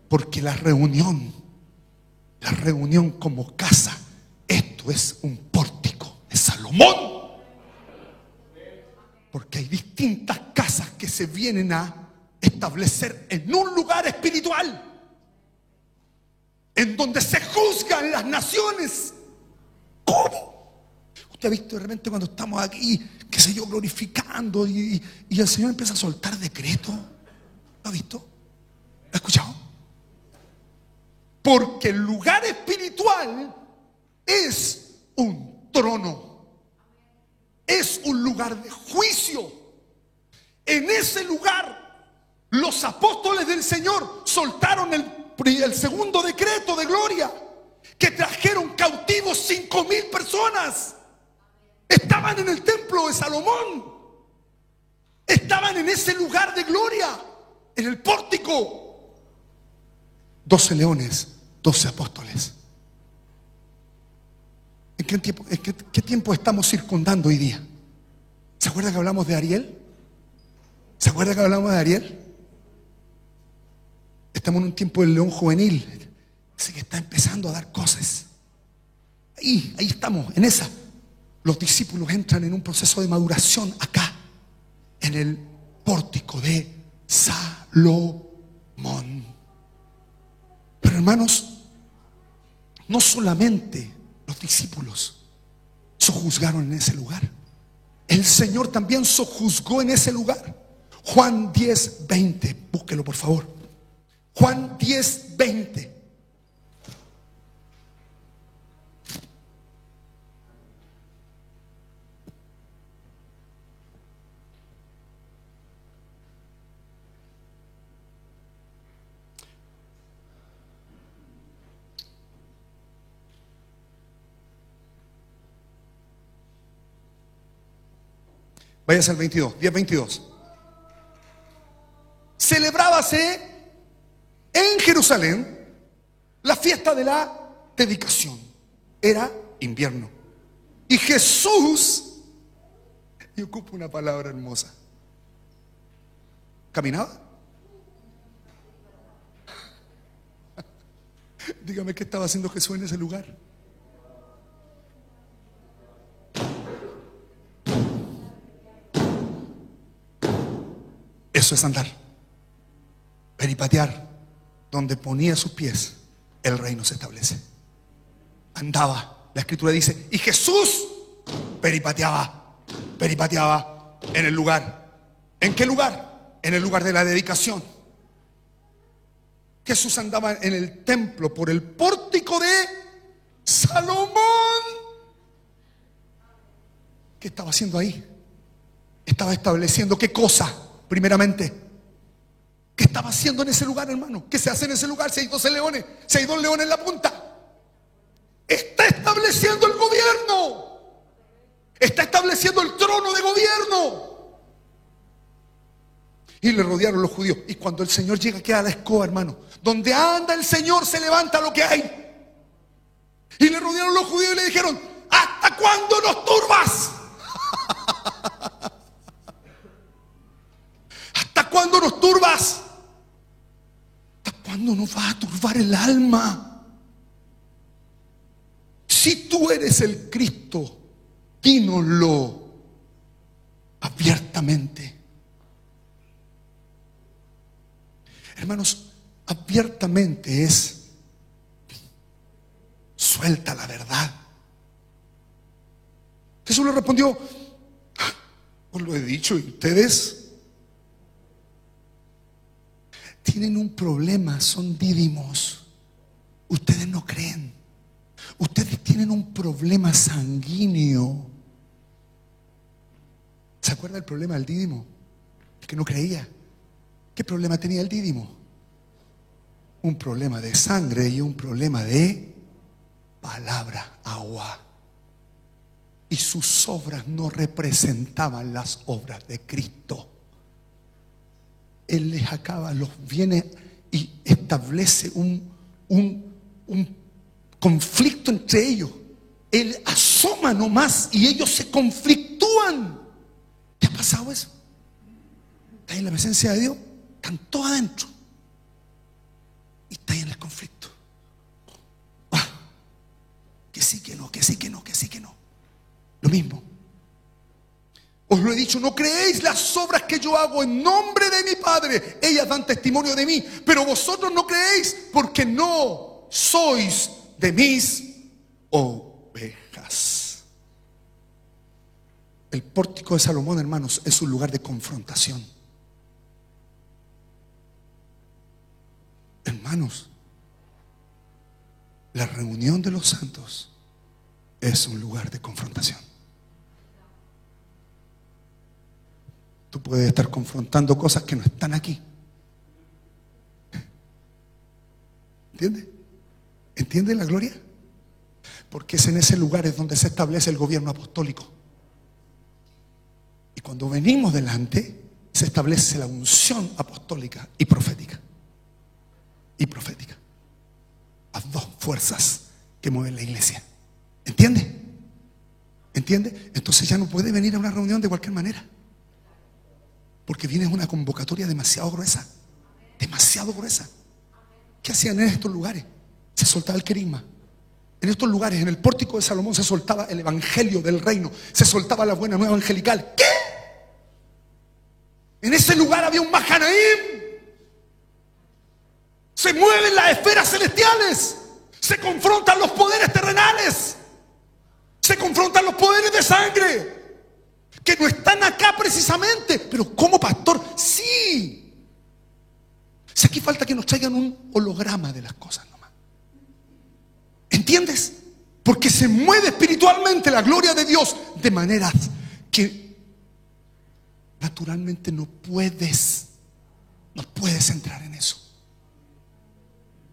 A: Porque la reunión como casa, esto es un pórtico de Salomón. Porque hay distintas casas que se vienen a establecer en un lugar espiritual, en donde se juzgan las naciones. ¿Cómo? Usted ha visto de repente cuando estamos aquí, qué sé yo, glorificando y el Señor empieza a soltar decretos. ¿Lo ha visto? ¿Lo ha escuchado? Porque el lugar espiritual es un trono, es un lugar de juicio. En ese lugar los apóstoles del Señor soltaron el segundo decreto de gloria, que trajeron cautivos 5,000 personas. Estaban en el templo de Salomón. estaban en ese lugar de gloria, en el pórtico. 12 leones, 12 apóstoles. ¿En qué tiempo estamos circundando hoy día? ¿Se acuerda que hablamos de Ariel? ¿Se acuerda que hablamos de Ariel? Estamos en un tiempo del león juvenil. Así que está empezando a dar cosas. Ahí estamos, en esa. Los discípulos entran en un proceso de maduración acá, en el pórtico de Salomón. Pero hermanos, no solamente los discípulos sojuzgaron en ese lugar, el Señor también sojuzgó en ese lugar. Juan 10:20, búsquelo por favor. Juan 10:20. Váyase al 22, 10:22. Celebrábase en Jerusalén la fiesta de la dedicación. Era invierno. Y Jesús, y ocupo una palabra hermosa, ¿caminaba? Dígame qué estaba haciendo Jesús en ese lugar. Eso es andar, peripatear. Donde ponía sus pies, el reino se establece. Andaba, la escritura dice, y Jesús peripateaba en el lugar. ¿En qué lugar? En el lugar de la dedicación. Jesús andaba en el templo por el pórtico de Salomón. ¿Qué estaba haciendo ahí? Estaba estableciendo ¿qué cosa? Primeramente, ¿qué estaba haciendo en ese lugar, hermano? ¿Qué se hace en ese lugar? Si hay 12 leones, si hay 2 leones en la punta. Está estableciendo el gobierno. Está estableciendo el trono de gobierno. Y le rodearon los judíos. Y cuando el Señor llega, queda la escoba, hermano. Donde anda el Señor se levanta lo que hay. Y le rodearon los judíos y le dijeron: ¿hasta cuándo nos turbas? ¿Hasta cuándo nos turbas? ¿Hasta cuándo nos vas a turbar el alma? Si tú eres el Cristo, dínoslo abiertamente. Hermanos, abiertamente es suelta la verdad. Jesús le respondió: os lo he dicho, y ustedes tienen un problema, son dídimos. Ustedes no creen. Ustedes tienen un problema sanguíneo. ¿Se acuerda del problema del dídimo? El que no creía. ¿Qué problema tenía el dídimo? Un problema de sangre y un problema de palabra, agua. Y sus obras no representaban las obras de Cristo. Él les acaba, los viene y establece un conflicto entre ellos. Él asoma nomás y ellos se conflictúan. ¿Te ha pasado eso? ¿Estás en la presencia de Dios? Están todos adentro y estás en el conflicto. Que sí, que no, que sí, que no, que sí, que no. Lo mismo. Os lo he dicho, no creéis las obras que yo hago en nombre de mi Padre. Ellas dan testimonio de mí, pero vosotros no creéis porque no sois de mis ovejas. El pórtico de Salomón, hermanos, es un lugar de confrontación. Hermanos, la reunión de los santos es un lugar de confrontación. Tú puedes estar confrontando cosas que no están aquí. ¿Entiendes? ¿Entiendes la gloria? Porque es en ese lugar es donde se establece el gobierno apostólico. Y cuando venimos delante, se establece la unción apostólica y profética. Y profética. Las dos fuerzas que mueven la iglesia. ¿Entiende? ¿Entiende? Entonces ya no puede venir a una reunión de cualquier manera. Porque viene una convocatoria demasiado gruesa. Demasiado gruesa. ¿Qué hacían en estos lugares? Se soltaba el querigma. En estos lugares, en el pórtico de Salomón, se soltaba el evangelio del reino. Se soltaba la buena nueva evangelical. ¿Qué? En ese lugar había un Mahanaim. Se mueven las esferas celestiales. Se confrontan los poderes terrenales. Se confrontan los poderes de sangre. Que no están acá precisamente. Pero ¿cómo, pastor? Sí. Si aquí falta que nos traigan un holograma de las cosas nomás. ¿Entiendes? Porque se mueve espiritualmente la gloria de Dios de maneras que naturalmente no puedes entrar en eso.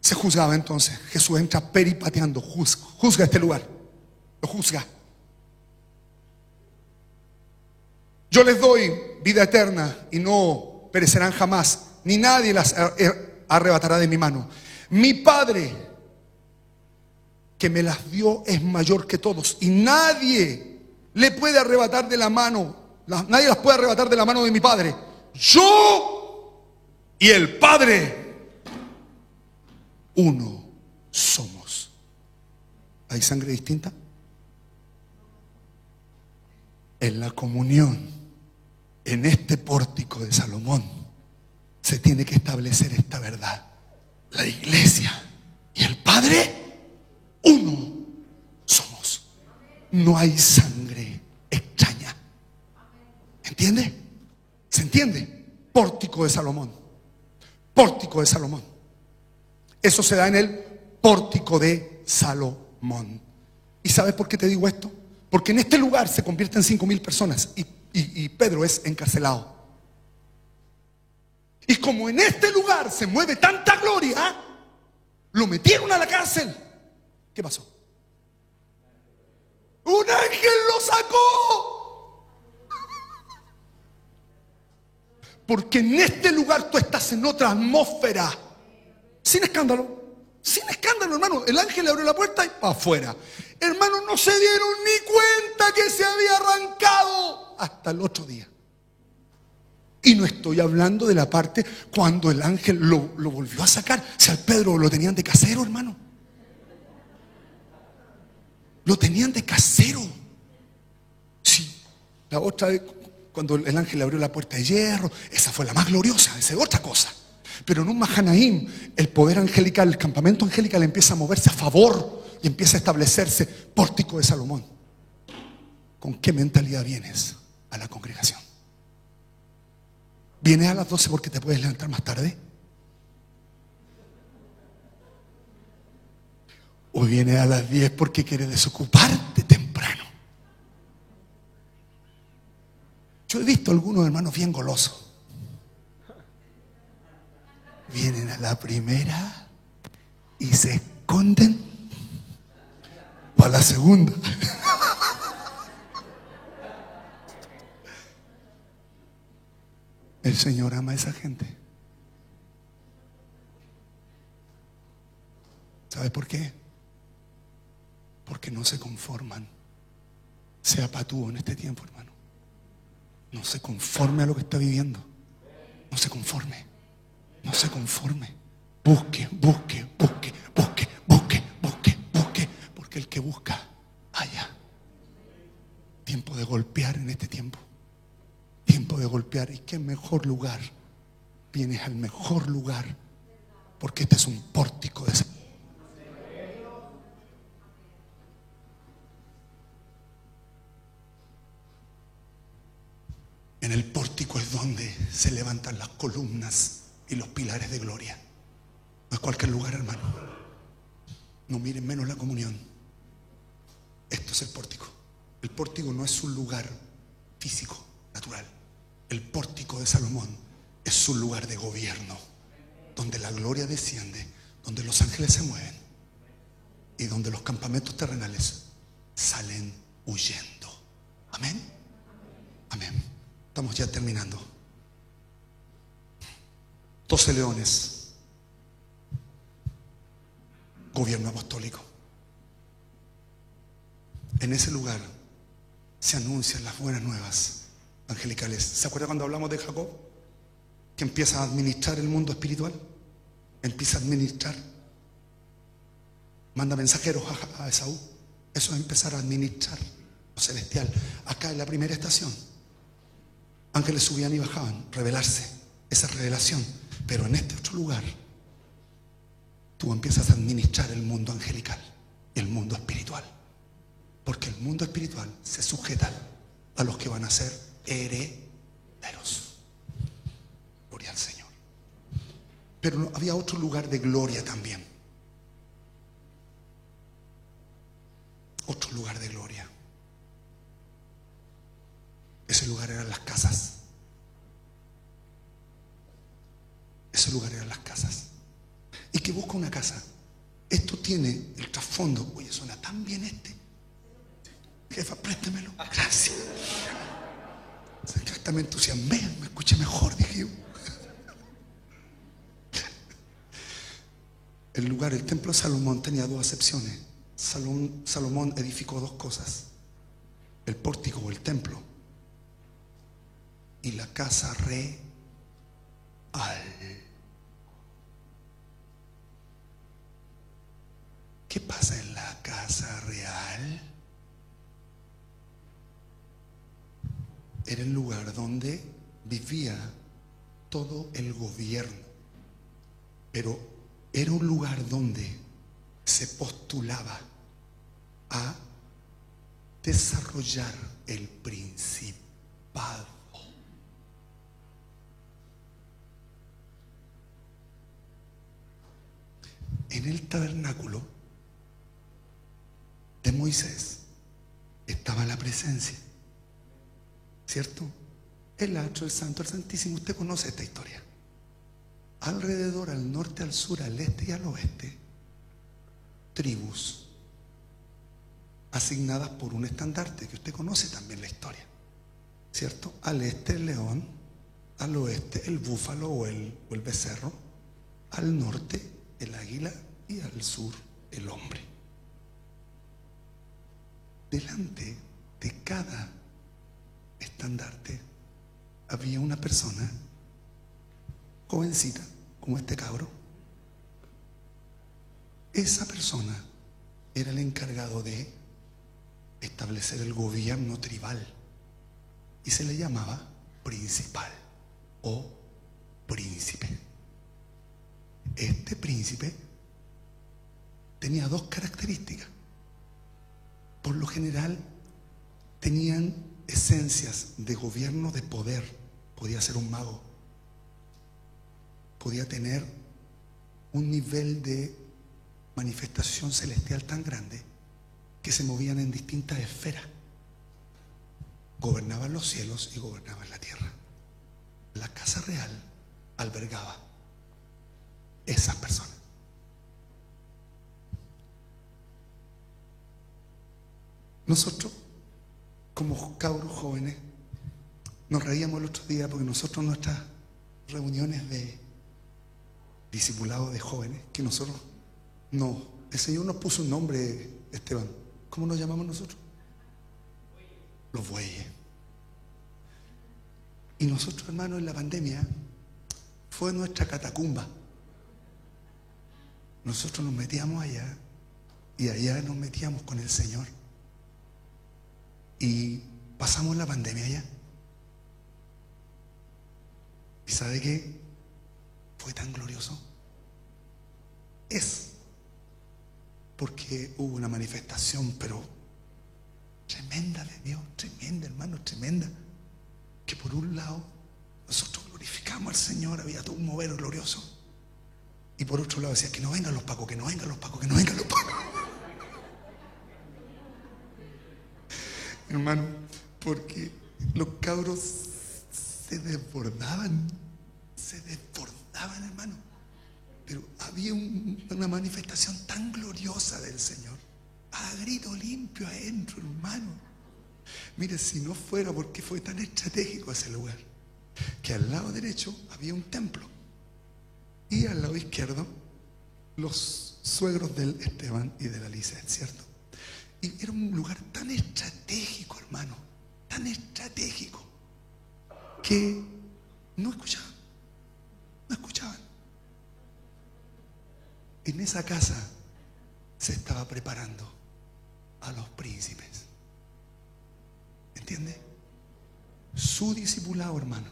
A: Se juzgaba entonces. Jesús entra peripateando, juzga este lugar. Lo juzga. Yo les doy vida eterna y no perecerán jamás, ni nadie las arrebatará de mi mano. Mi Padre que me las dio es mayor que todos y nadie le puede arrebatar de la mano, nadie las puede arrebatar de la mano de mi Padre. Yo y el Padre uno somos. ¿Hay sangre distinta? En la comunión, en este pórtico de Salomón, se tiene que establecer esta verdad. La iglesia y el Padre, uno somos. No hay sangre extraña. ¿Entiende? ¿Se entiende? Pórtico de Salomón. Pórtico de Salomón. Eso se da en el pórtico de Salomón. ¿Y sabes por qué te digo esto? Porque en este lugar se convierten 5,000 personas y Pedro es encarcelado. Y como en este lugar se mueve tanta gloria, lo metieron a la cárcel. ¿Qué pasó? Un ángel lo sacó. Porque en este lugar tú estás en otra atmósfera. Sin escándalo. Sin escándalo, hermano. El ángel le abrió la puerta y para afuera. Hermano, no se dieron ni cuenta que se había arrancado hasta el otro día. Y no estoy hablando de la parte cuando el ángel lo volvió a sacar. Si al Pedro lo tenían de casero, hermano. Lo tenían de casero. Sí. La otra vez, cuando el ángel le abrió la puerta de hierro, esa fue la más gloriosa, esa es otra cosa. Pero en un Mahanaim, el poder angelical, el campamento angelical empieza a moverse a favor y empieza a establecerse. Pórtico de Salomón. ¿Con qué mentalidad vienes a la congregación? ¿Vienes a las 12 porque te puedes levantar más tarde? ¿O vienes a las 10 porque quieres desocuparte temprano? Yo he visto a algunos hermanos bien golosos. Vienen a la primera y se esconden para la segunda. El Señor ama a esa gente. ¿Sabe por qué? Porque no se conforman. Sea patúo en este tiempo, hermano. No se conforme a lo que está viviendo. No se conforme. No se conforme. Busque, busque, busque, busque, busque, busque, busque. Porque el que busca, halla. Tiempo de golpear en este tiempo. Tiempo de golpear. ¿Y qué mejor lugar? Vienes al mejor lugar. Porque este es un pórtico de salud. En el pórtico es donde se levantan las columnas y los pilares de gloria. No es cualquier lugar, hermano. No miren menos la comunión. Esto es el pórtico. El pórtico no es un lugar físico, natural. El pórtico de Salomón es un lugar de gobierno, donde la gloria desciende, donde los ángeles se mueven y donde los campamentos terrenales salen huyendo. Amén. Amén. Estamos ya terminando. 12 leones. Gobierno apostólico. En ese lugar se anuncian las buenas nuevas angelicales. ¿Se acuerda cuando hablamos de Jacob? Que empieza a administrar el mundo espiritual. Empieza a administrar. Manda mensajeros a Esaú. Eso es empezar a administrar lo celestial. Acá en la primera estación, ángeles subían y bajaban, revelarse, esa revelación. Pero en este otro lugar, tú empiezas a administrar el mundo angelical y el mundo espiritual. Porque el mundo espiritual se sujeta a los que van a ser herederos. Gloria al Señor. Pero había otro lugar de gloria también. Otro lugar de gloria. Ese lugar eran las casas. Ese lugar eran las casas. ¿Y qué busca una casa? Esto tiene el trasfondo. Oye, suena tan bien este. Jefa, préstemelo. Gracias. Hasta me entusiasmé, me escuché mejor, dije yo. El lugar, el templo de Salomón tenía dos acepciones. Salomón edificó dos cosas: el pórtico o el templo y la casa real. ¿Qué pasa en la casa real? Era el lugar donde vivía todo el gobierno, pero era un lugar donde se postulaba a desarrollar el principado. En el tabernáculo de Moisés estaba la presencia, ¿cierto? El atrio, el santo, el santísimo. Usted conoce esta historia. Alrededor, al norte, al sur, al este y al oeste, tribus asignadas por un estandarte, que usted conoce también la historia, ¿cierto? Al este el león, al oeste el búfalo o el becerro, al norte el águila y al sur el hombre. Delante de cada estandarte había una persona jovencita, como este cabro. Esa persona era el encargado de establecer el gobierno tribal y se le llamaba principal o príncipe. Este príncipe tenía dos características. Por lo general tenían esencias de gobierno, de poder. Podía ser un mago, podía tener un nivel de manifestación celestial tan grande que se movían en distintas esferas. Gobernaban los cielos y gobernaban la tierra. La casa real albergaba esas personas. Nosotros, como cabros jóvenes, nos reíamos el otro día porque nosotros, nuestras reuniones de discipulados de jóvenes, que nosotros no, el Señor nos puso un nombre, Esteban. ¿Cómo nos llamamos nosotros? Los bueyes. Y nosotros, hermanos, en la pandemia fue nuestra catacumba. Nosotros nos metíamos allá y allá nos metíamos con el Señor. Y pasamos la pandemia allá. ¿Y sabe qué? Fue tan glorioso. Es porque hubo una manifestación, pero tremenda de Dios, tremenda, hermano, tremenda. Que por un lado nosotros glorificamos al Señor, había todo un mover glorioso. Y por otro lado decía, que no vengan los pacos, que no vengan los pacos, que no vengan los pacos. Hermano, porque los cabros se desbordaban, hermano. Pero había una manifestación tan gloriosa del Señor, a grito limpio adentro, hermano. Mire, si no fuera porque fue tan estratégico ese lugar, que al lado derecho había un templo Y al lado izquierdo, los suegros del Esteban y de la Lisette, ¿cierto? Y era un lugar tan estratégico, hermano, tan estratégico, que no escuchaban, no escuchaban. En esa casa se estaba preparando a los príncipes. ¿Entiende? Su discipulado, hermano,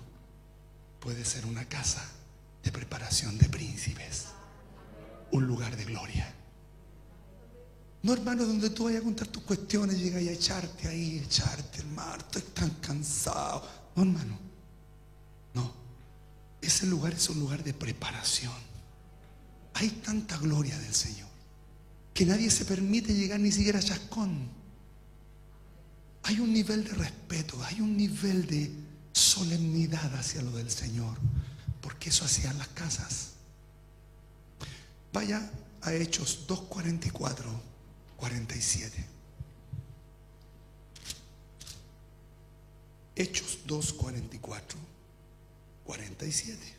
A: puede ser una casa de preparación de príncipes, un lugar de gloria. No, hermano, donde tú vayas a contar tus cuestiones, llegas a echarte ahí, hermano, estoy tan cansado. No, hermano, no. Ese lugar es un lugar de preparación. Hay tanta gloria del Señor que nadie se permite llegar ni siquiera a chascón. Hay un nivel de respeto, hay un nivel de solemnidad hacia lo del Señor, porque eso hacían las casas. Vaya a Hechos 2:44, 47. Hechos 2:44, 47.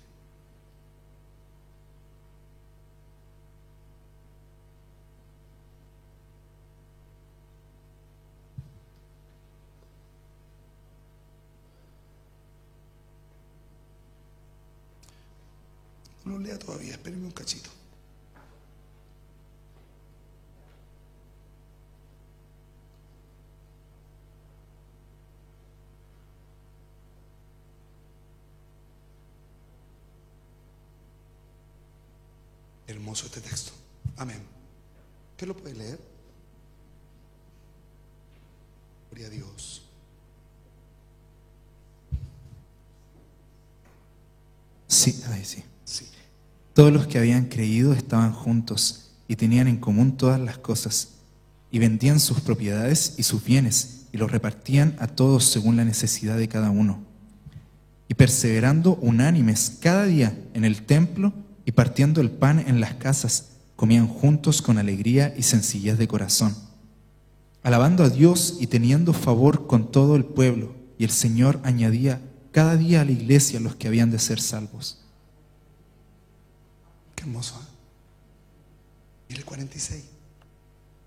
A: No lo lea todavía, espérenme un cachito. Hermoso este texto. Amén. ¿Qué lo puede leer? Gloria a Dios.
C: Sí, ahí sí.
A: Sí.
C: Todos los que habían creído estaban juntos y tenían en común todas las cosas, y vendían sus propiedades y sus bienes, y los repartían a todos según la necesidad de cada uno. Y perseverando unánimes cada día en el templo y partiendo el pan en las casas, comían juntos con alegría y sencillez de corazón, alabando a Dios y teniendo favor con todo el pueblo, y el Señor añadía cada día a la iglesia los que habían de ser salvos.
A: Qué hermoso, ¿eh? Mire el 46.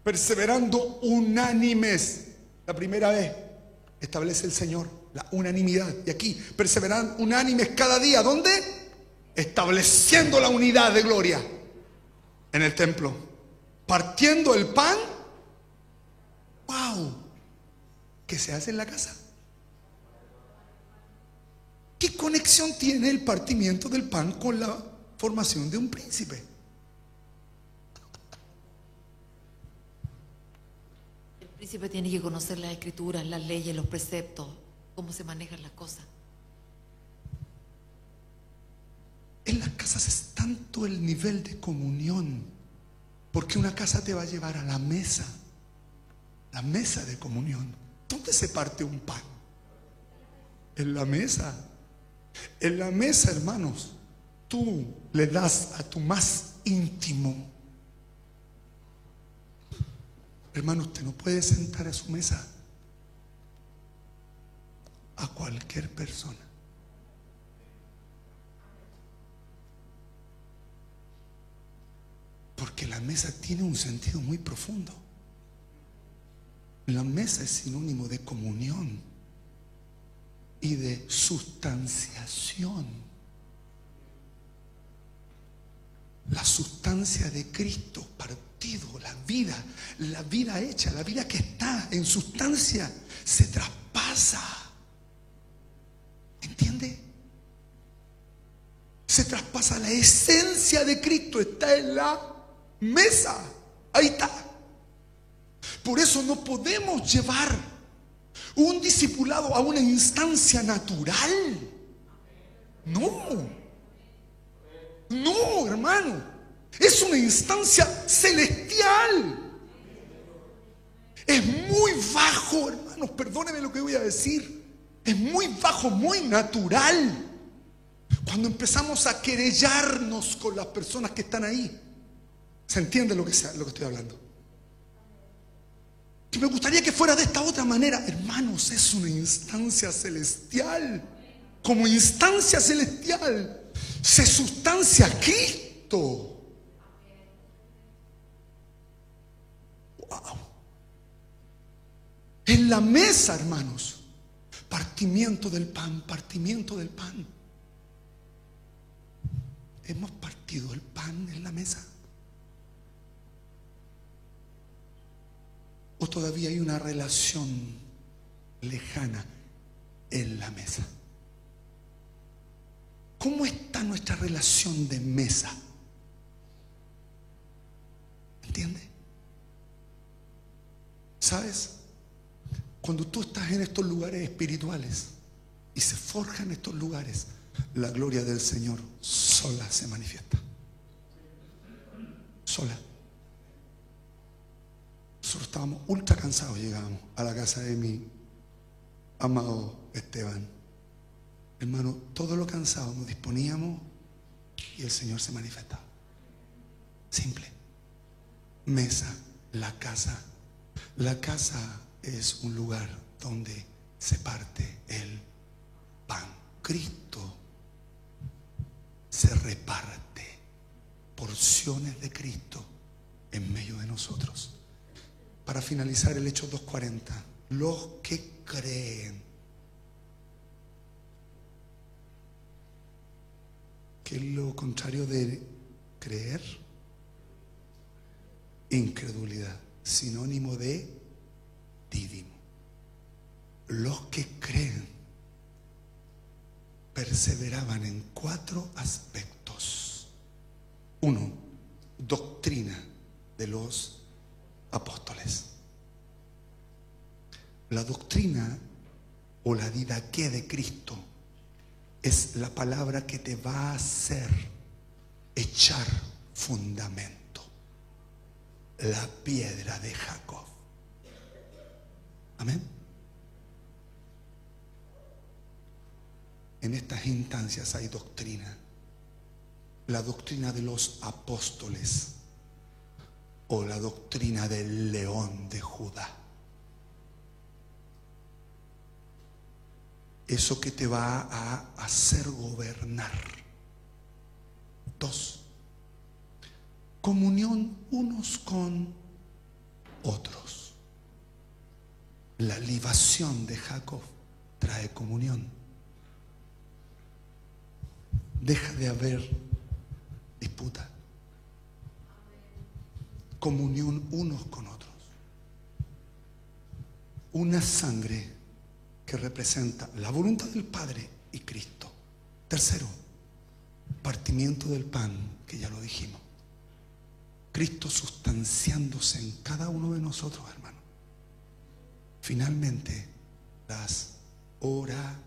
A: Perseverando unánimes. La primera vez establece el Señor la unanimidad. Y aquí, perseveran unánimes cada día. ¿Dónde? Estableciendo la unidad de gloria en el templo. Partiendo el pan. ¡Wow! ¿Qué se hace en la casa? ¿Qué conexión tiene el partimiento del pan con la formación de un príncipe?
B: El príncipe tiene que conocer las escrituras, las leyes, los preceptos, cómo se manejan las cosas.
A: En las casas es tanto el nivel de comunión, porque una casa te va a llevar a la mesa de comunión. ¿Dónde se parte un pan? En la mesa. En la mesa, hermanos, tú le das a tu más íntimo. Hermano, usted no puede sentar a su mesa a cualquier persona. Porque la mesa tiene un sentido muy profundo. La mesa es sinónimo de comunión y de sustanciación. La sustancia de Cristo partido, la vida hecha, la vida que está en sustancia, se traspasa. ¿Entiende? Se traspasa la esencia de Cristo, está en la mesa. Ahí está. Por eso no podemos llevar un discipulado a una instancia natural. No, hermano, es una instancia celestial. Es muy bajo, hermanos, perdónenme lo que voy a decir. Es muy bajo, muy natural. Cuando empezamos a querellarnos con las personas que están ahí. ¿Se entiende lo que estoy hablando? Que me gustaría que fuera de esta otra manera. Hermanos, es una instancia celestial. Como instancia celestial. se sustancia Cristo. Wow. En la mesa, hermanos, partimiento del pan, partimiento del pan. ¿Hemos partido el pan en la mesa? ¿O todavía hay una relación lejana en la mesa? ¿Cómo está nuestra relación de mesa? ¿Entiendes? ¿Sabes? Cuando tú estás en estos lugares espirituales y se forja en estos lugares, la gloria del Señor sola se manifiesta. Sola. Nosotros estábamos ultra cansados, llegábamos a la casa de mi amado Esteban. Hermano, todo lo cansado nos disponíamos y el Señor se manifestaba. Simple. Mesa, la casa. La casa es un lugar donde se parte el pan. Cristo se reparte porciones de Cristo en medio de nosotros. Para finalizar, el Hechos 2:40, los que creen. ¿Qué es lo contrario de creer? Incredulidad, sinónimo de dídimo. Los que creen perseveraban en 4 aspectos. 1, doctrina de los apóstoles. La doctrina o la didaqué de Cristo es la palabra que te va a hacer echar fundamento. La piedra de Jacob. Amén. En estas instancias hay doctrina. La doctrina de los apóstoles o la doctrina del león de Judá. Eso que te va a hacer gobernar. 2, comunión unos con otros. La libación de Jacob trae comunión. Deja de haber disputa. Comunión unos con otros. Una sangre que representa la voluntad del Padre y Cristo. 3, partimiento del pan, que ya lo dijimos. Cristo sustanciándose en cada uno de nosotros, hermano. Finalmente, las oraciones.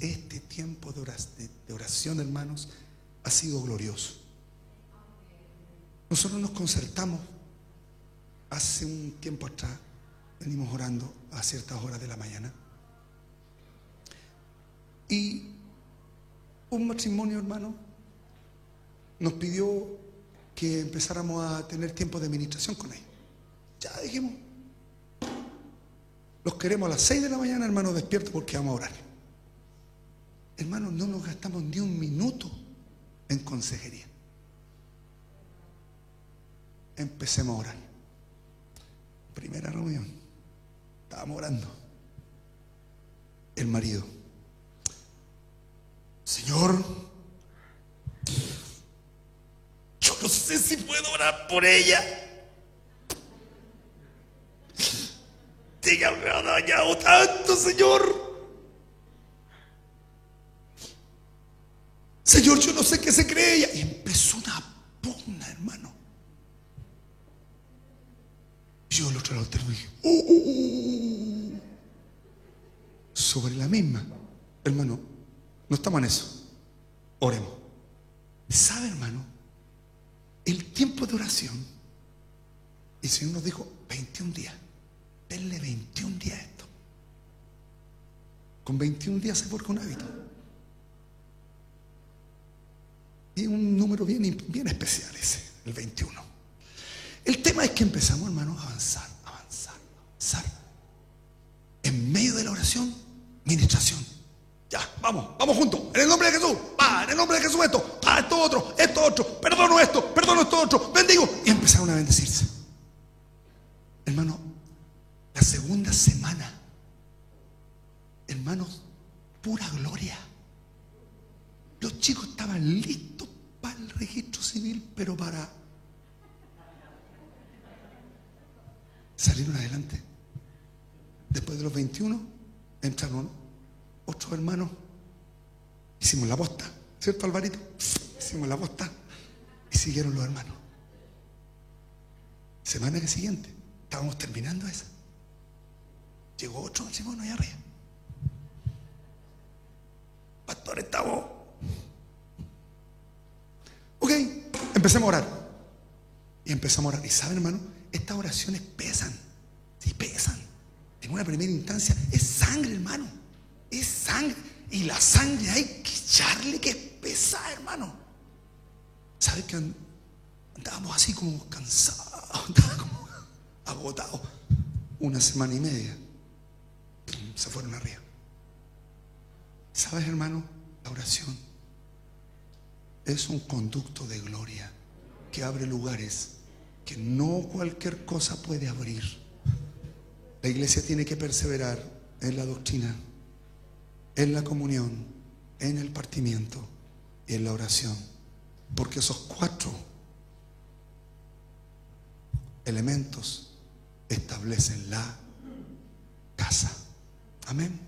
A: Este tiempo de oración, hermanos, ha sido glorioso. Nosotros nos concertamos hace un tiempo atrás. Venimos orando a ciertas horas de la mañana. Y un matrimonio, hermano, nos pidió que empezáramos a tener tiempo de administración con ellos. Ya dijimos, los queremos a las 6 de la mañana, hermano, despiertos porque vamos a orar. Hermano, no nos gastamos ni un minuto en consejería. Empecemos a orar. Primera reunión, estábamos orando. El marido: Señor, yo no sé si puedo orar por ella. Ella me ha dañado tanto, Señor. Señor, yo no sé qué se cree ella. Y empezó una pugna, hermano. Yo el otro lado dije, sobre la misma. Hermano, no estamos en eso. Oremos. ¿Sabe, hermano? El tiempo de oración, el Señor nos dijo 21 días. Denle 21 días a esto. Con 21 días se forja un hábito. Y un número bien especial ese, el 21. El tema es que empezamos, hermanos, a avanzar. En medio de la oración, ministración. Ya, vamos juntos. En el nombre de Jesús. Va, en el nombre nombre de Jesús esto, esto otro, perdono esto otro, bendigo. Y empezaron a bendecirse. Hermano, la segunda semana, hermanos, pura gloria. Los chicos estaban listos para el registro civil, pero para... Salieron adelante. Después de los 21, entraron otros hermanos. Hicimos la posta, ¿cierto, Alvarito? Hicimos la posta y siguieron los hermanos. Semana que siguiente, estábamos terminando esa. Llegó otro matrimonio allá arriba. Pastor, estamos. Ok, empecemos a orar. Y empezamos a orar. Y saben, hermano, estas oraciones pesan. Sí, pesan. En una primera instancia es sangre, hermano. Es sangre. Y la sangre hay que echarle, que es pesada, hermano. ¿Sabes que andábamos así como cansados? Andábamos como agotados. Una semana y media. Se fueron arriba. ¿Sabes, hermano? La oración es un conducto de gloria que abre lugares que no cualquier cosa puede abrir. La iglesia tiene que perseverar en la doctrina, en la comunión, en el partimiento y en la oración, porque esos 4 elementos establecen la casa. Amén.